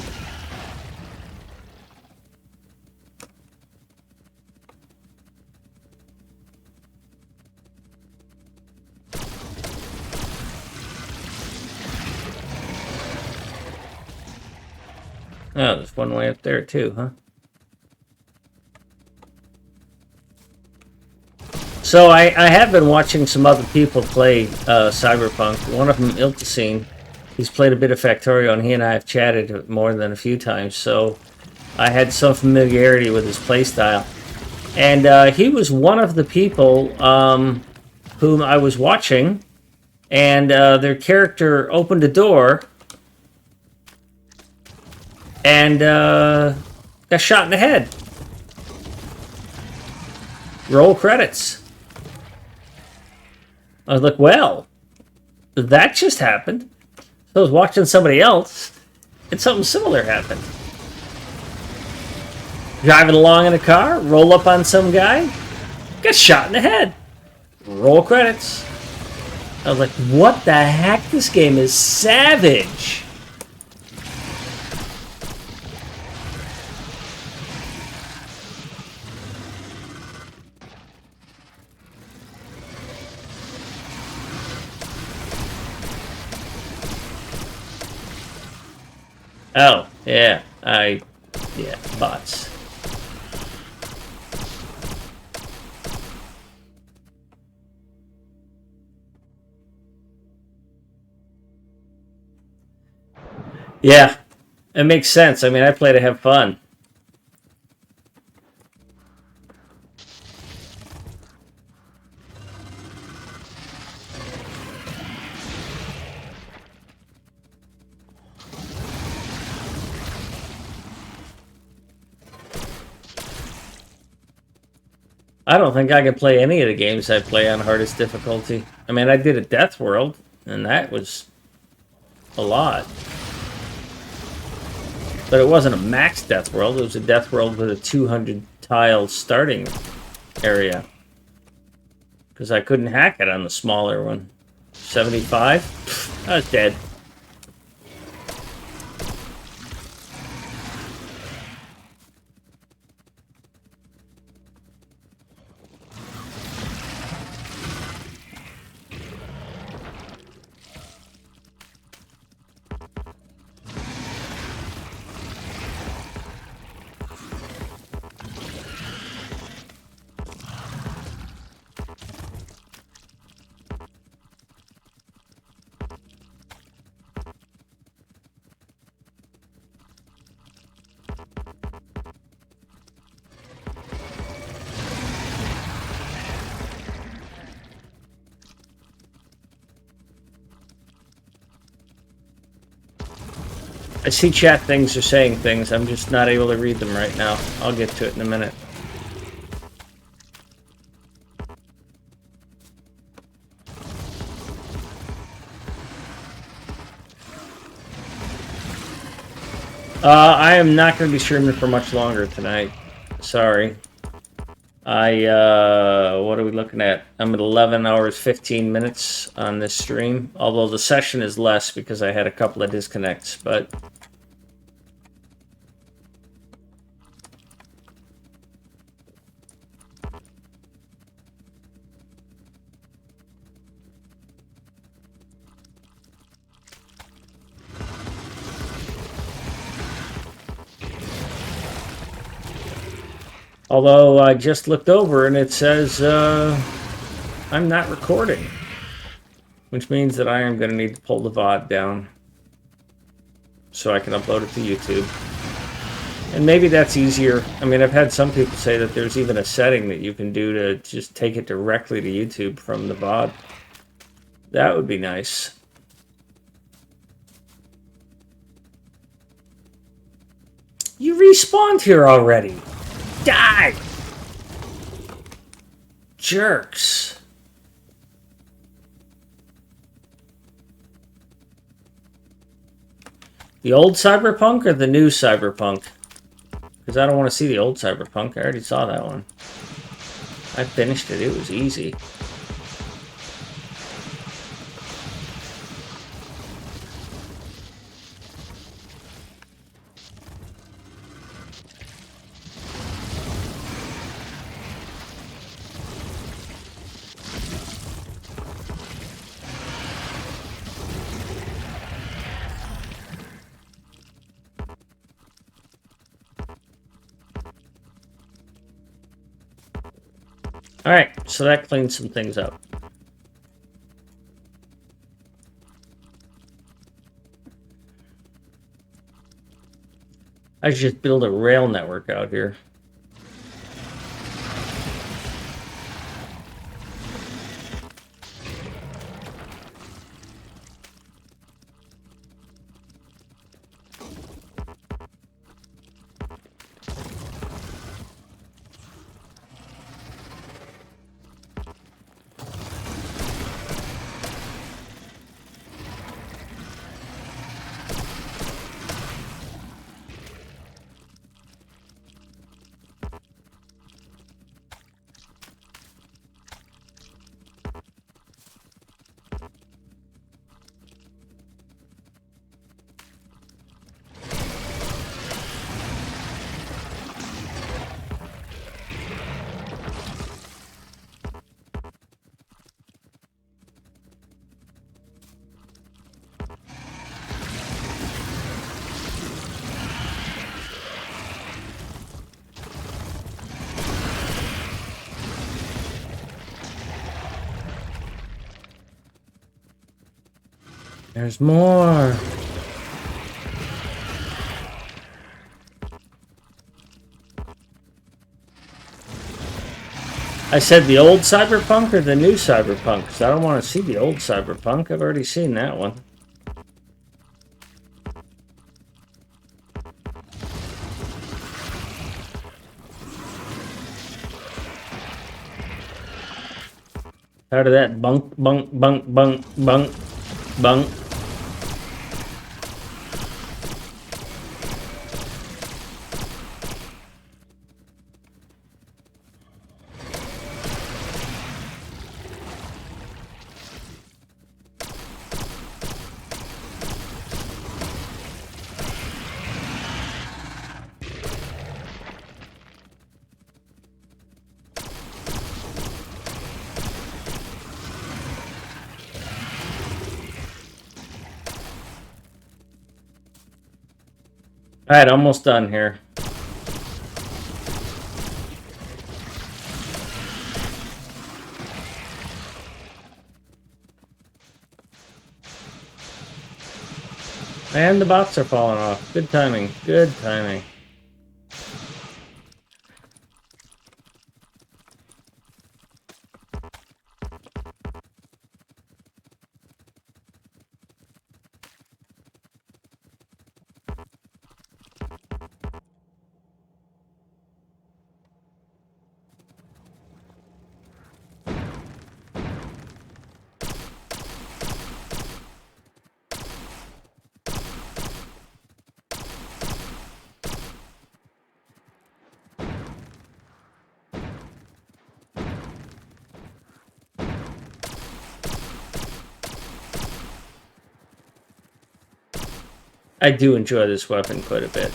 Oh, there's one way up there too, huh? So I have been watching some other people play Cyberpunk. One of them, Iltacine, he's played a bit of Factorio, and he and I have chatted more than a few times. So I had some familiarity with his playstyle. And he was one of the people whom I was watching, and their character opened a door and got shot in the head. Roll credits. I was like, well, that just happened. So I was watching somebody else, and something similar happened. Driving along in a car, roll up on some guy, Got shot in the head. Roll credits. I was like, what the heck? This game is savage. Oh, yeah. Yeah, bots. Yeah, it makes sense. I mean, I play to have fun. I don't think I can play any of the games I play on hardest difficulty. I mean, I did a Death World, and that was a lot. But it wasn't a max Death World. It was a Death World with a 200 tile starting area. Because I couldn't hack it on the smaller one. 75? Pfft, I was dead. I see chat things are saying things. I'm just not able to read them right now. I'll get to it in a minute. I am not going to be streaming for much longer tonight. Sorry. What are we looking at? I'm at 11 hours, 15 minutes on this stream. Although the session is less because I had a couple of disconnects, but... Although I just looked over and it says I'm not recording, which means that I am going to need to pull the VOD down so I can upload it to YouTube. And maybe that's easier. I mean, I've had some people say that there's even a setting that you can do to just take it directly to YouTube from the VOD. That would be nice. You respawned here already. Die! Jerks. The old Cyberpunk or the new Cyberpunk? Because I don't want to see the old Cyberpunk. I already saw that one. I finished it. It was easy. Alright, so that cleans some things up. I should just build a rail network out here. There's more. I said the old Cyberpunk or the new Cyberpunk? Because I don't want to see the old Cyberpunk. I've already seen that one. Out of that bunk, bunk, bunk, bunk, bunk, bunk. All right, almost done here. And the bots are falling off. Good timing. Good timing. I do enjoy this weapon quite a bit.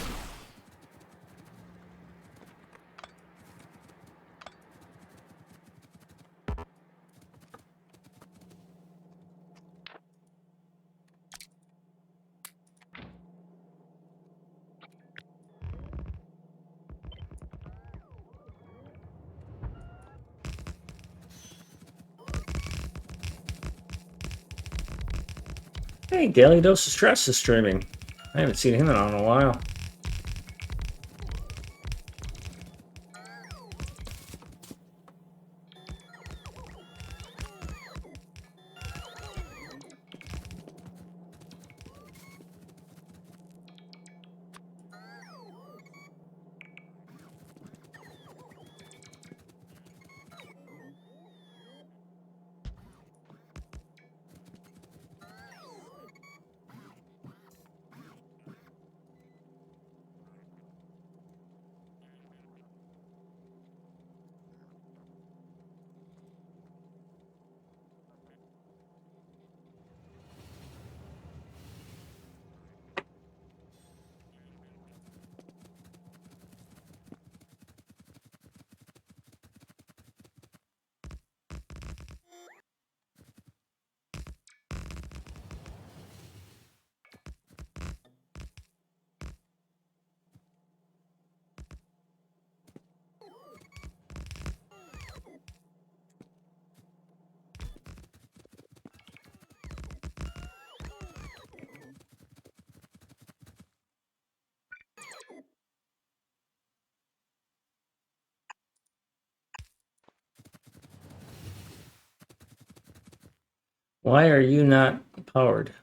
Hey, Daily Dose of Stress is streaming. I haven't seen him in a while. Why are you not powered?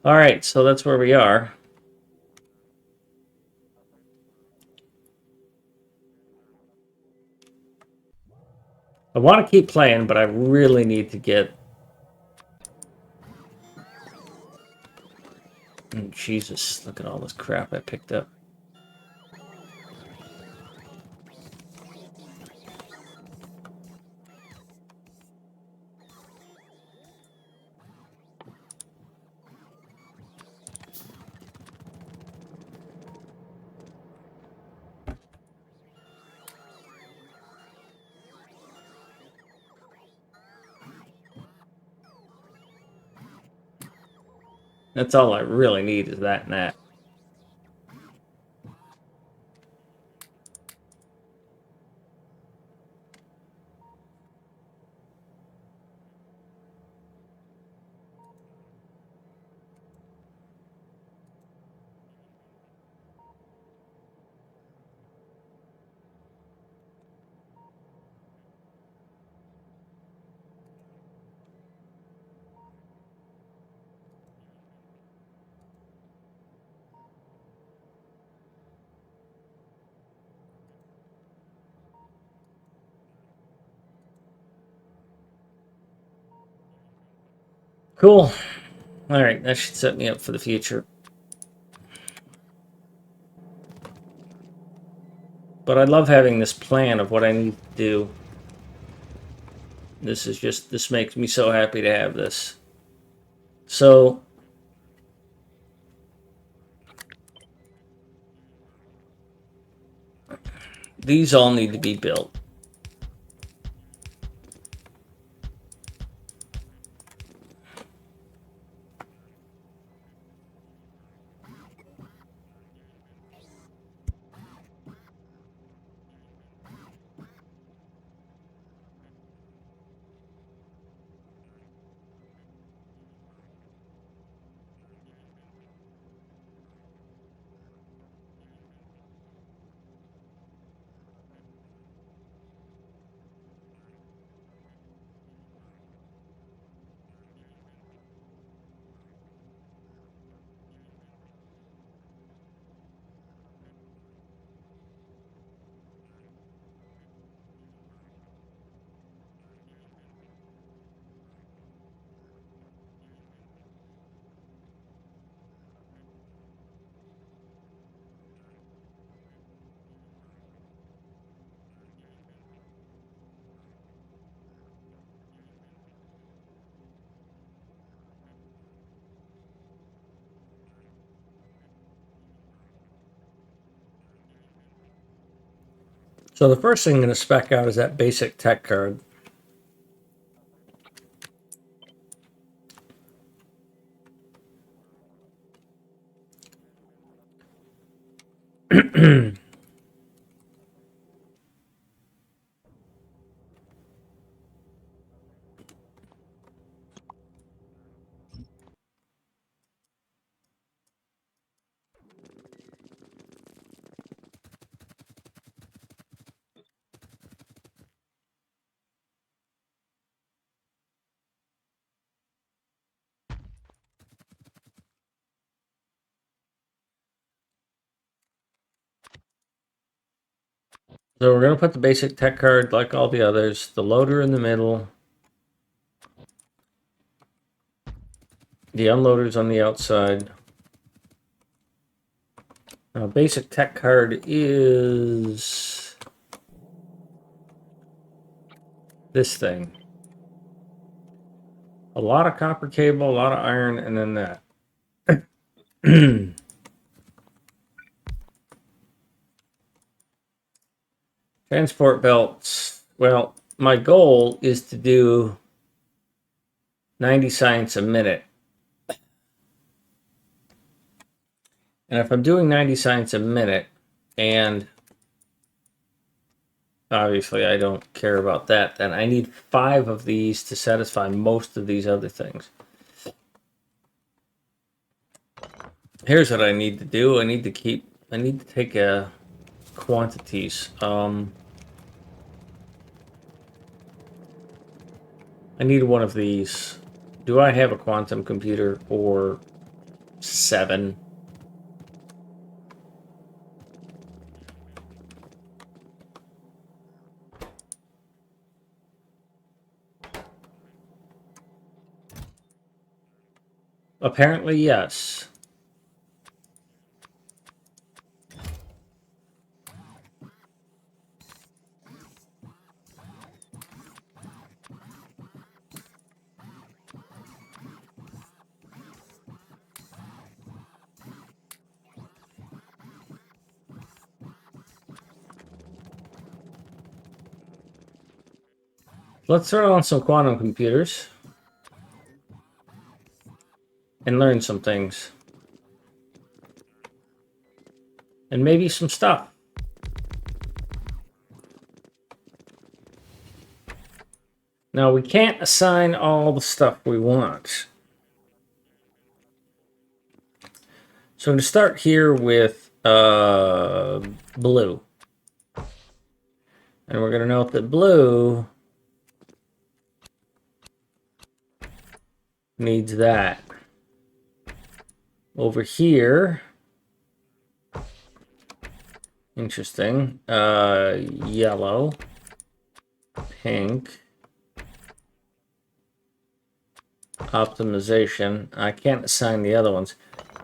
All right, so that's where we are. I want to keep playing, but I really need to get... Oh, Jesus, look at all this crap I picked up. That's all I really need is that and that. Cool. All right, that should set me up for the future. But I love having this plan of what I need to do. This makes me so happy to have this. So, these all need to be built. So the first thing I'm going to spec out is that basic tech card. So we're going to put the basic tech card like all the others, the loader in the middle, the unloaders on the outside. Now, basic tech card is this thing. A lot of copper cable, a lot of iron, and then that. Transport belts. Well, my goal is to do 90 science a minute. And if I'm doing 90 science a minute, and obviously I don't care about that, then I need 5 of these to satisfy most of these other things. Here's what I need to do. I need to take quantities. I need one of these. Do I have a quantum computer or 7. Apparently, yes. Let's throw on some quantum computers and learn some things. And maybe some stuff. Now, we can't assign all the stuff we want. So I'm going to start here with blue. And we're going to note that blue needs that. Over here, interesting, yellow, pink, optimization. I can't assign the other ones.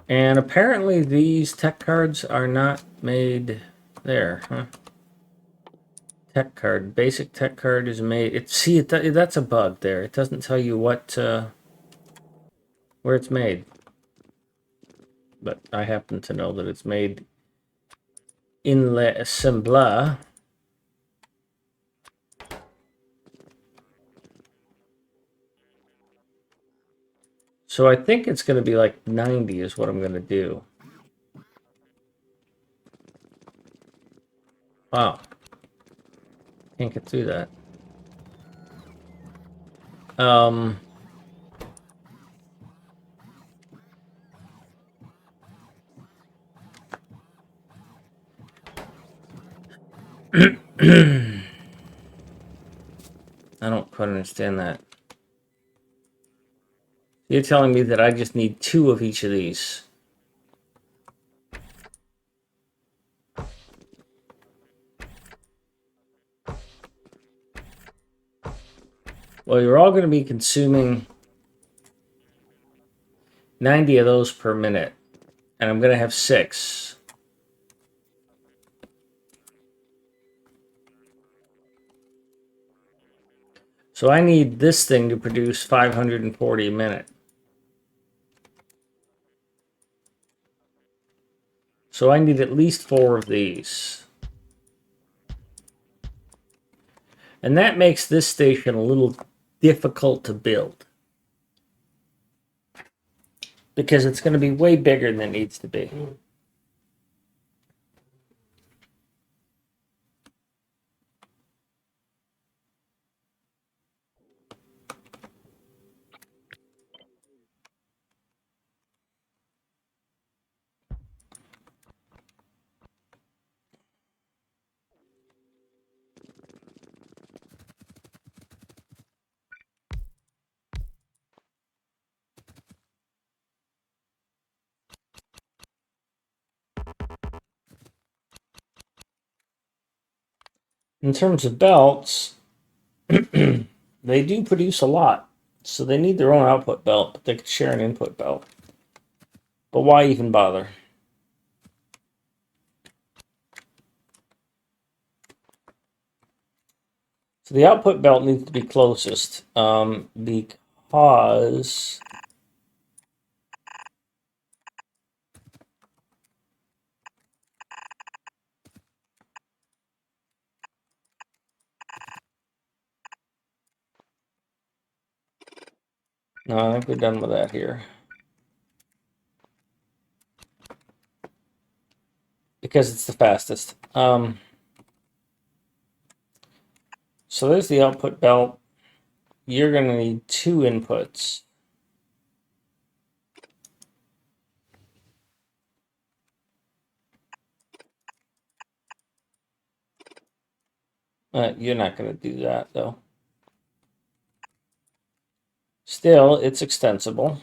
And apparently these tech cards are not made there, huh? Tech card, basic tech card is made. That's a bug there. It doesn't tell you what where it's made. But I happen to know that it's made in l'assembleur. So I think it's going to be like 90 is what I'm going to do. Wow. Can't get through that. I don't quite understand that. You're telling me that I just need 2 of each of these. Well, you're all going to be consuming 90 of those per minute. And I'm going to have 6. So I need this thing to produce 540 a minute. So I need at least 4 of these. And that makes this station a little difficult to build. Because it's going to be way bigger than it needs to be. In terms of belts, they do produce a lot. So they need their own output belt, but they could share an input belt. But why even bother? So the output belt needs to be closest because no, I think we're done with that here. Because it's the fastest. So there's the output belt. You're going to need 2 inputs. You're not going to do that, though. Still, it's extensible.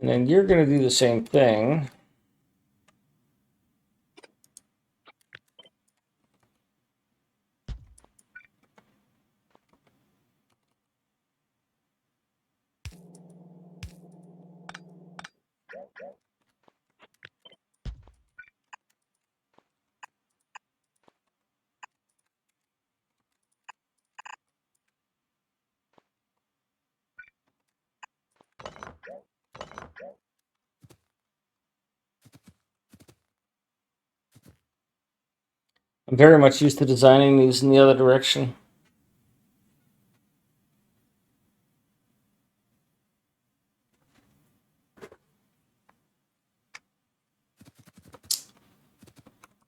And then you're going to do the same thing. I'm very much used to designing these in the other direction.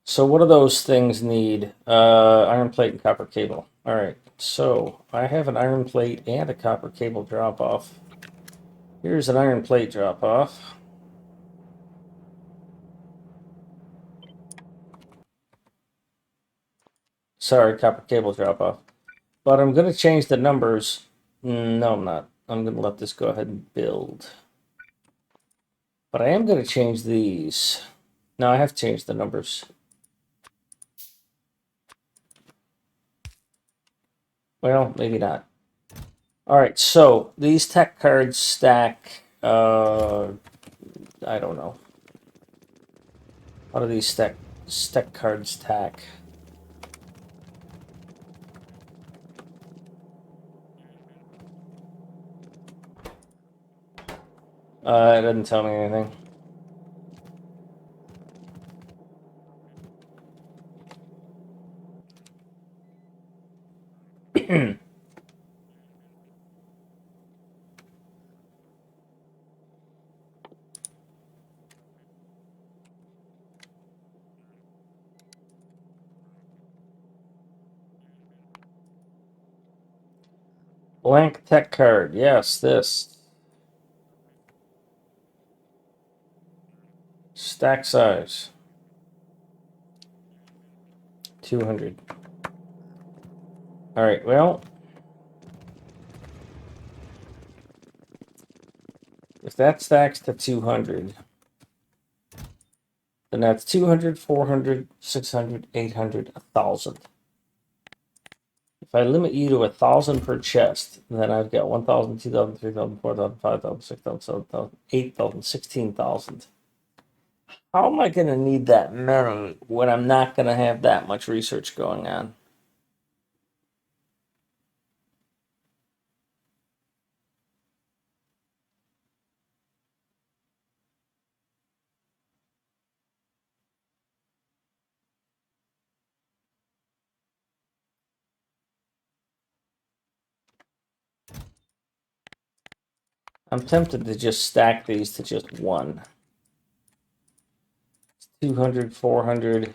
So what do those things need? Iron plate and copper cable. All right, so I have an iron plate and a copper cable drop off. Here's an iron plate drop off. Sorry, copper cable drop off. But I'm going to change the numbers. No, I'm not. I'm going to let this go ahead and build. But I am going to change these. No, I have changed the numbers. Well, maybe not. All right, so these tech cards stack. I don't know. How do these stack cards stack? It doesn't tell me anything. Blank tech card. Yes, this. Stack size. 200. All right, well, if that stacks to 200, then that's 200, 400, 600, 800, 1,000. If I limit you to 1,000 per chest, then I've got 1,000, 2,000, 3,000, 4,000, 5,000, 6,000, 7,000, 8,000, 16,000. How am I going to need that many when I'm not going to have that much research going on? I'm tempted to just stack these to just one. 200, 400,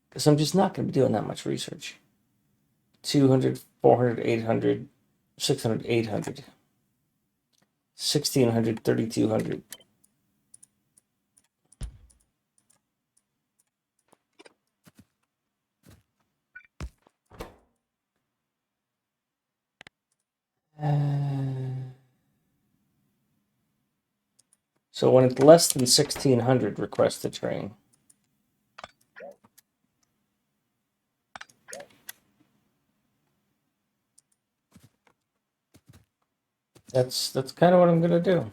because I'm just not going to be doing that much research. 200, 400, 800, 600, 800, 1,600, 3,200. So when it's less than 1,600, request a train. That's kind of what I'm going to do.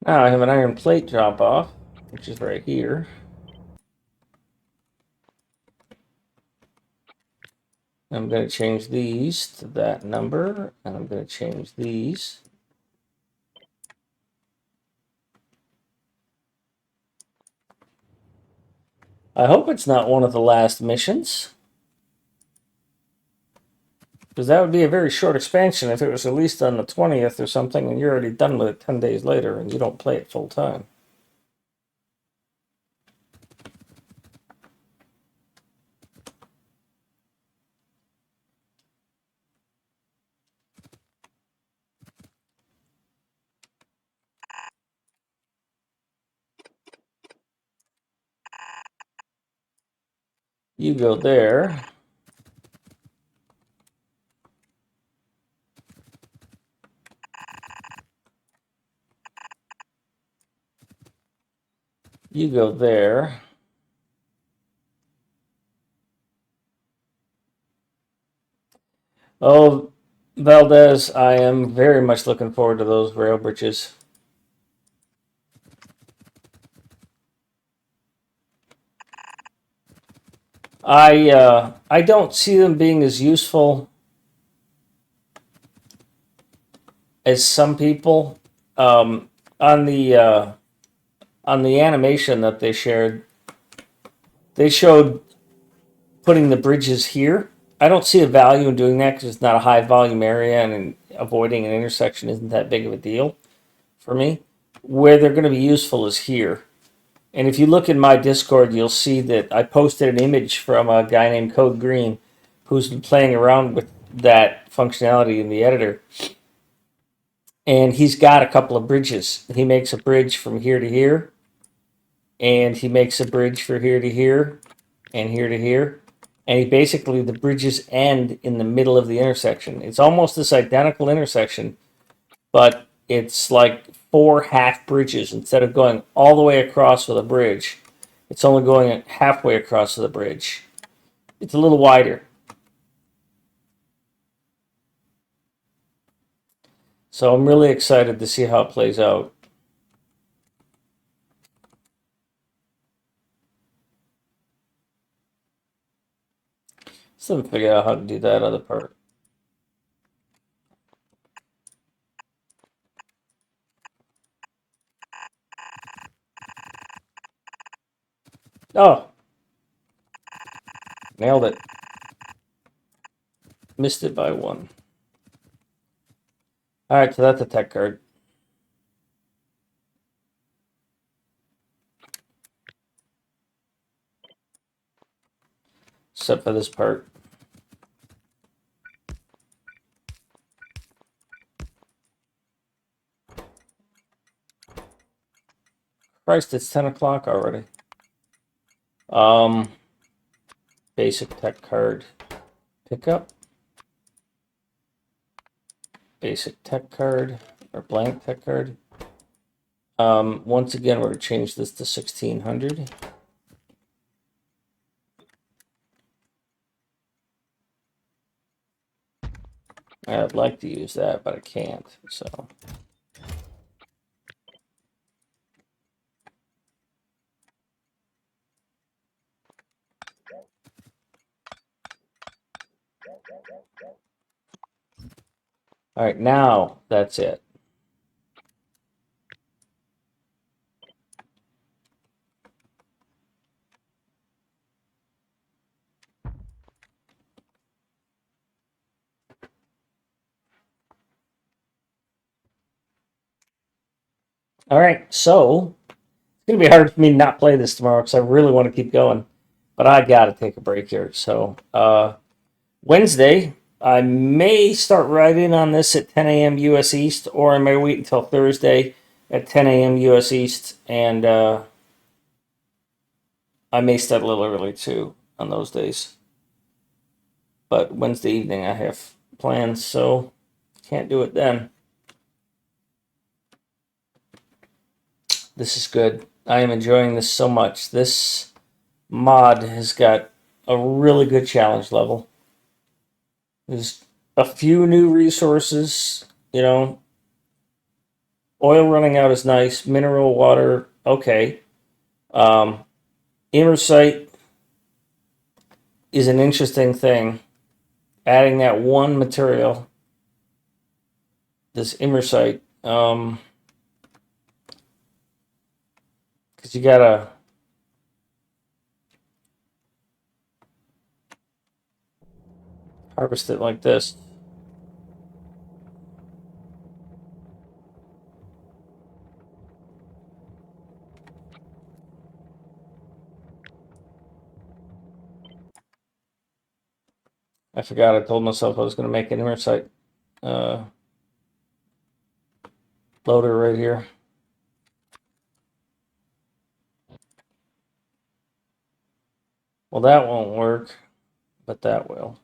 Now I have an iron plate drop off, which is right here. I'm going to change these to that number, and I'm going to change these. I hope it's not one of the last missions, because that would be a very short expansion if it was released on the 20th or something, and you're already done with it 10 days later, and you don't play it full time. You go there. You go there. Oh, Valdez, I am very much looking forward to those rail bridges. I don't see them being as useful as some people. Um, on the animation that they shared, they showed putting the bridges here. I don't see a value in doing that because it's not a high volume area and avoiding an intersection isn't that big of a deal for me. Where they're going to be useful is here. And if you look in my Discord, you'll see that I posted an image from a guy named Code Green who's been playing around with that functionality in the editor. And he's got a couple of bridges. He makes a bridge from here to here, and he makes a bridge for here to here, and here to here. And he basically, the bridges end in the middle of the intersection. It's almost this identical intersection, but it's like 4 half bridges. Instead of going all the way across with a bridge, it's only going halfway across with a bridge. It's a little wider. So I'm really excited to see how it plays out. Still haven't figured out how to do that other part. Oh, nailed it. Missed it by 1. All right, so that's a tech card. Except for this part. Christ, it's 10 o'clock already. Basic tech card pickup. Basic tech card, or blank tech card. Once again, we're going to change this to 1600. I'd like to use that, but I can't, so. All right, now that's it. All right, so it's going to be hard for me to not play this tomorrow because I really want to keep going, but I got to take a break here. So Wednesday, I may start right in on this at 10 a.m. U.S. East, or I may wait until Thursday at 10 a.m. U.S. East, and I may start a little early too on those days. But Wednesday evening, I have plans, so can't do it then. This is good. I am enjoying this so much. This mod has got a really good challenge level. There's a few new resources, you know. Oil running out is nice. Mineral water, okay. Immersite is an interesting thing. Adding that one material, this immersite, because you gotta harvest it like this. I forgot I told myself I was going to make an immersite loader right here. Well, that won't work, but that will.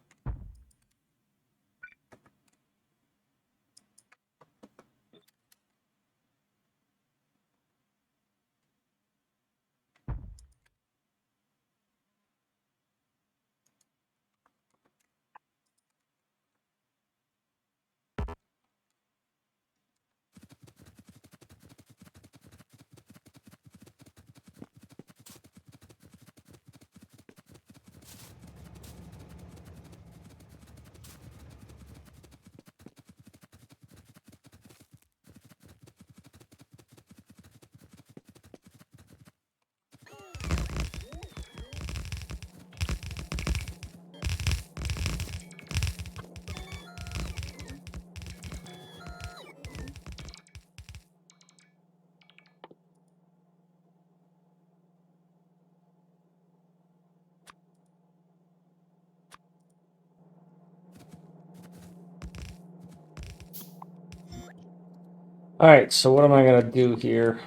All right, so what am I going to do here?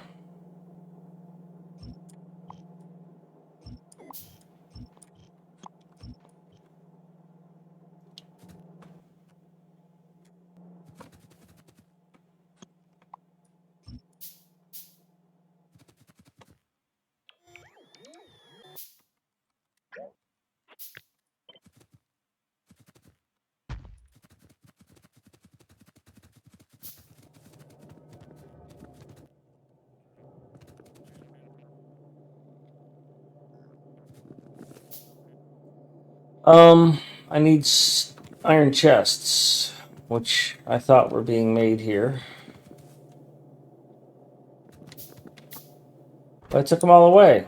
I need iron chests, which I thought were being made here. But I took them all away.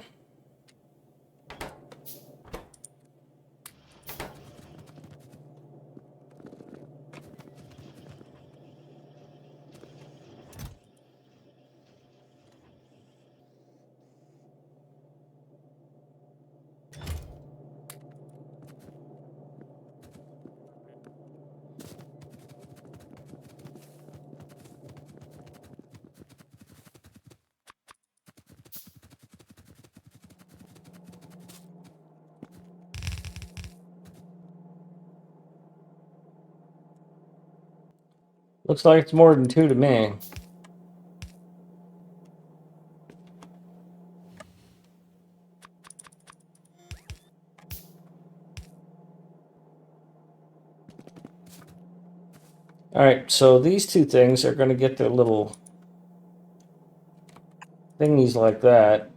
Looks like it's more than two to me. All right, so these two things are going to get their little thingies like that.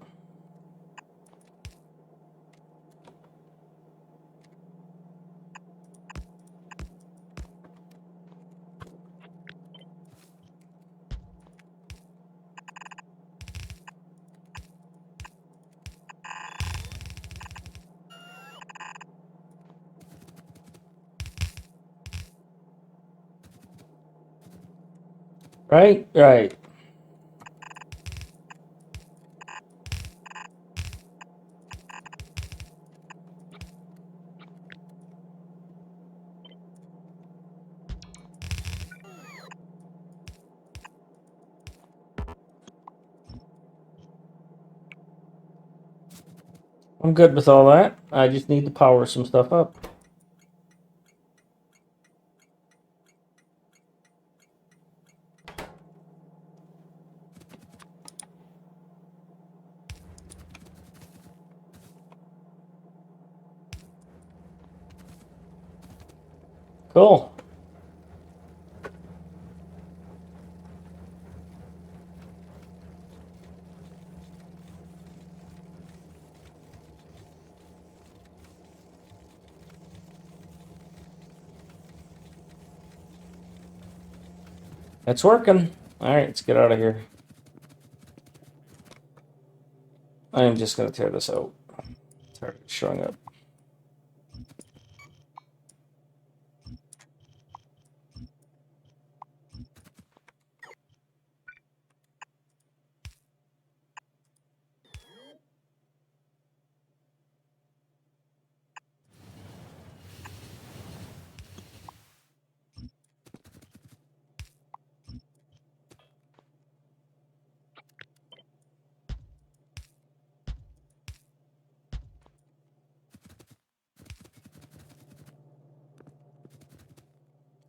Right? Right. I'm good with all that. I just need to power some stuff up. Cool. It's working. All right, let's get out of here. I am just going to tear this out. Tired of showing up.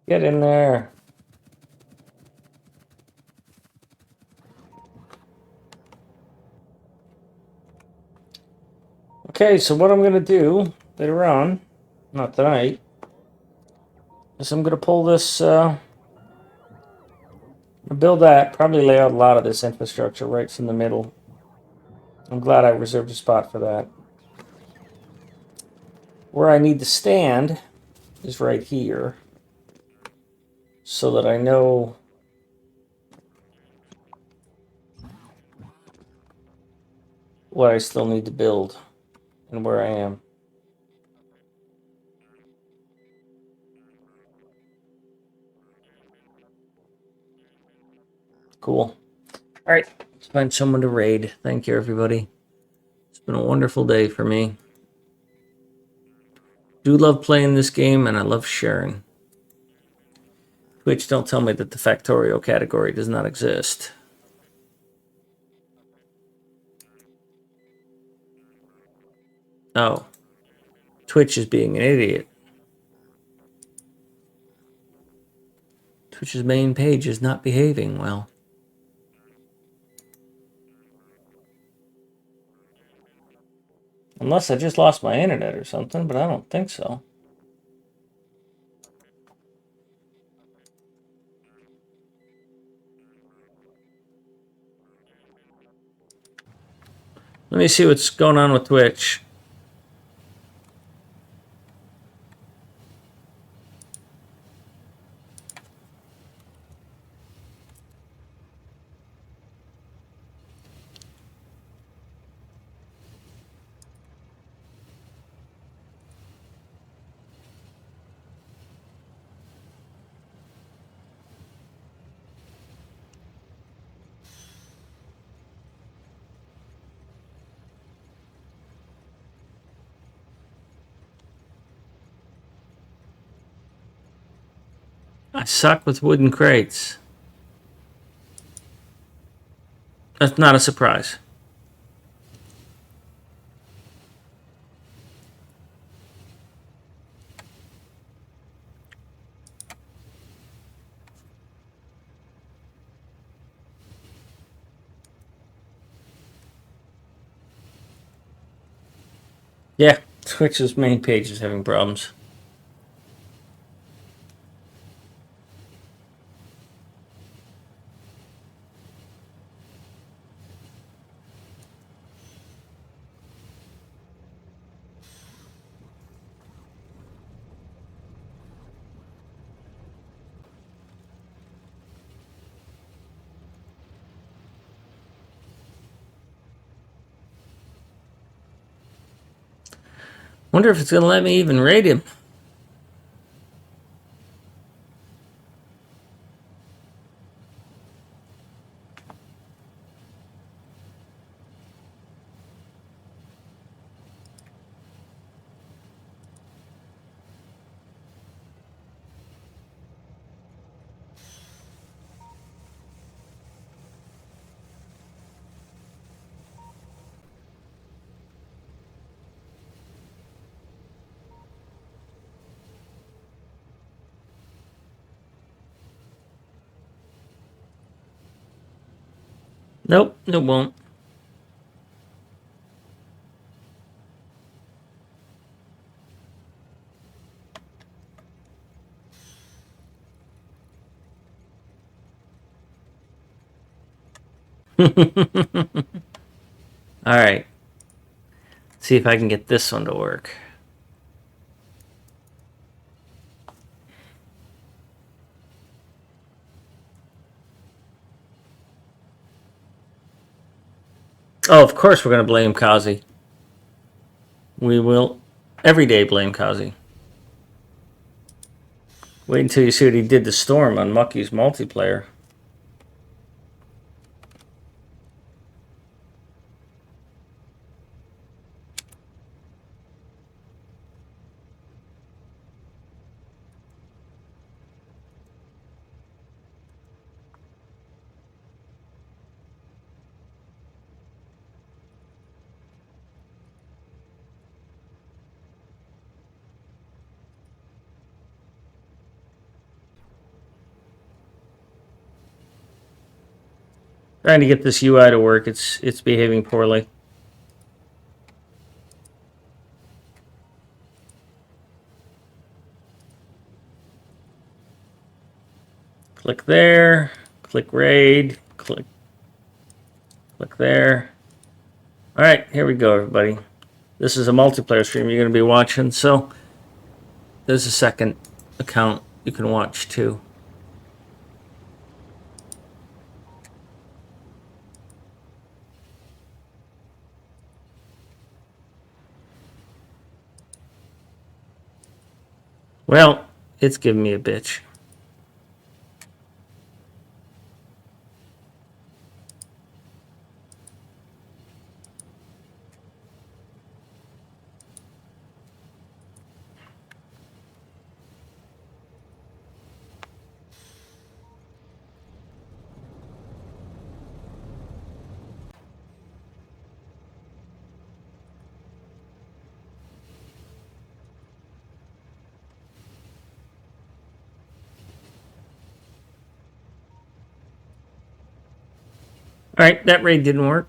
Get in there. Okay, so what I'm going to do later on, not tonight, is I'm going to pull this, build that, probably lay out a lot of this infrastructure right from the middle. I'm glad I reserved a spot for that. Where I need to stand is right here, so that I know what I still need to build and where I am. Cool. All right, let's find someone to raid. Thank you, everybody. It's been a wonderful day for me. Do love playing this game, and I love sharing. Twitch, don't tell me that the Factorio category does not exist. Oh. Twitch is being an idiot. Twitch's main page is not behaving well. Unless I just lost my internet or something, but I don't think so. Let me see what's going on with Twitch. I suck with wooden crates. That's not a surprise. Yeah, Twitch's main page is having problems. Wonder if it's going to let me even raid him. Nope, it won't. All right. See if I can get this one to work. Oh, of course we're going to blame Kazi. We will every day blame Kazi. Wait until you see what he did to Storm on Mucky's multiplayer. Trying to get this UI to work. It's behaving poorly. Click there. Click raid. Click there. All right, here we go, everybody. This is a multiplayer stream you're going to be watching, so there's a second account you can watch too. Well, it's giving me a bitch. All right, that raid didn't work.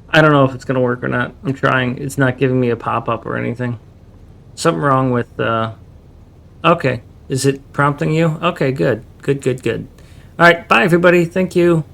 I don't know if it's going to work or not. I'm trying. It's not giving me a pop-up or anything. Something wrong with... Okay. Is it prompting you? Okay, good. Good. All right, bye, everybody. Thank you.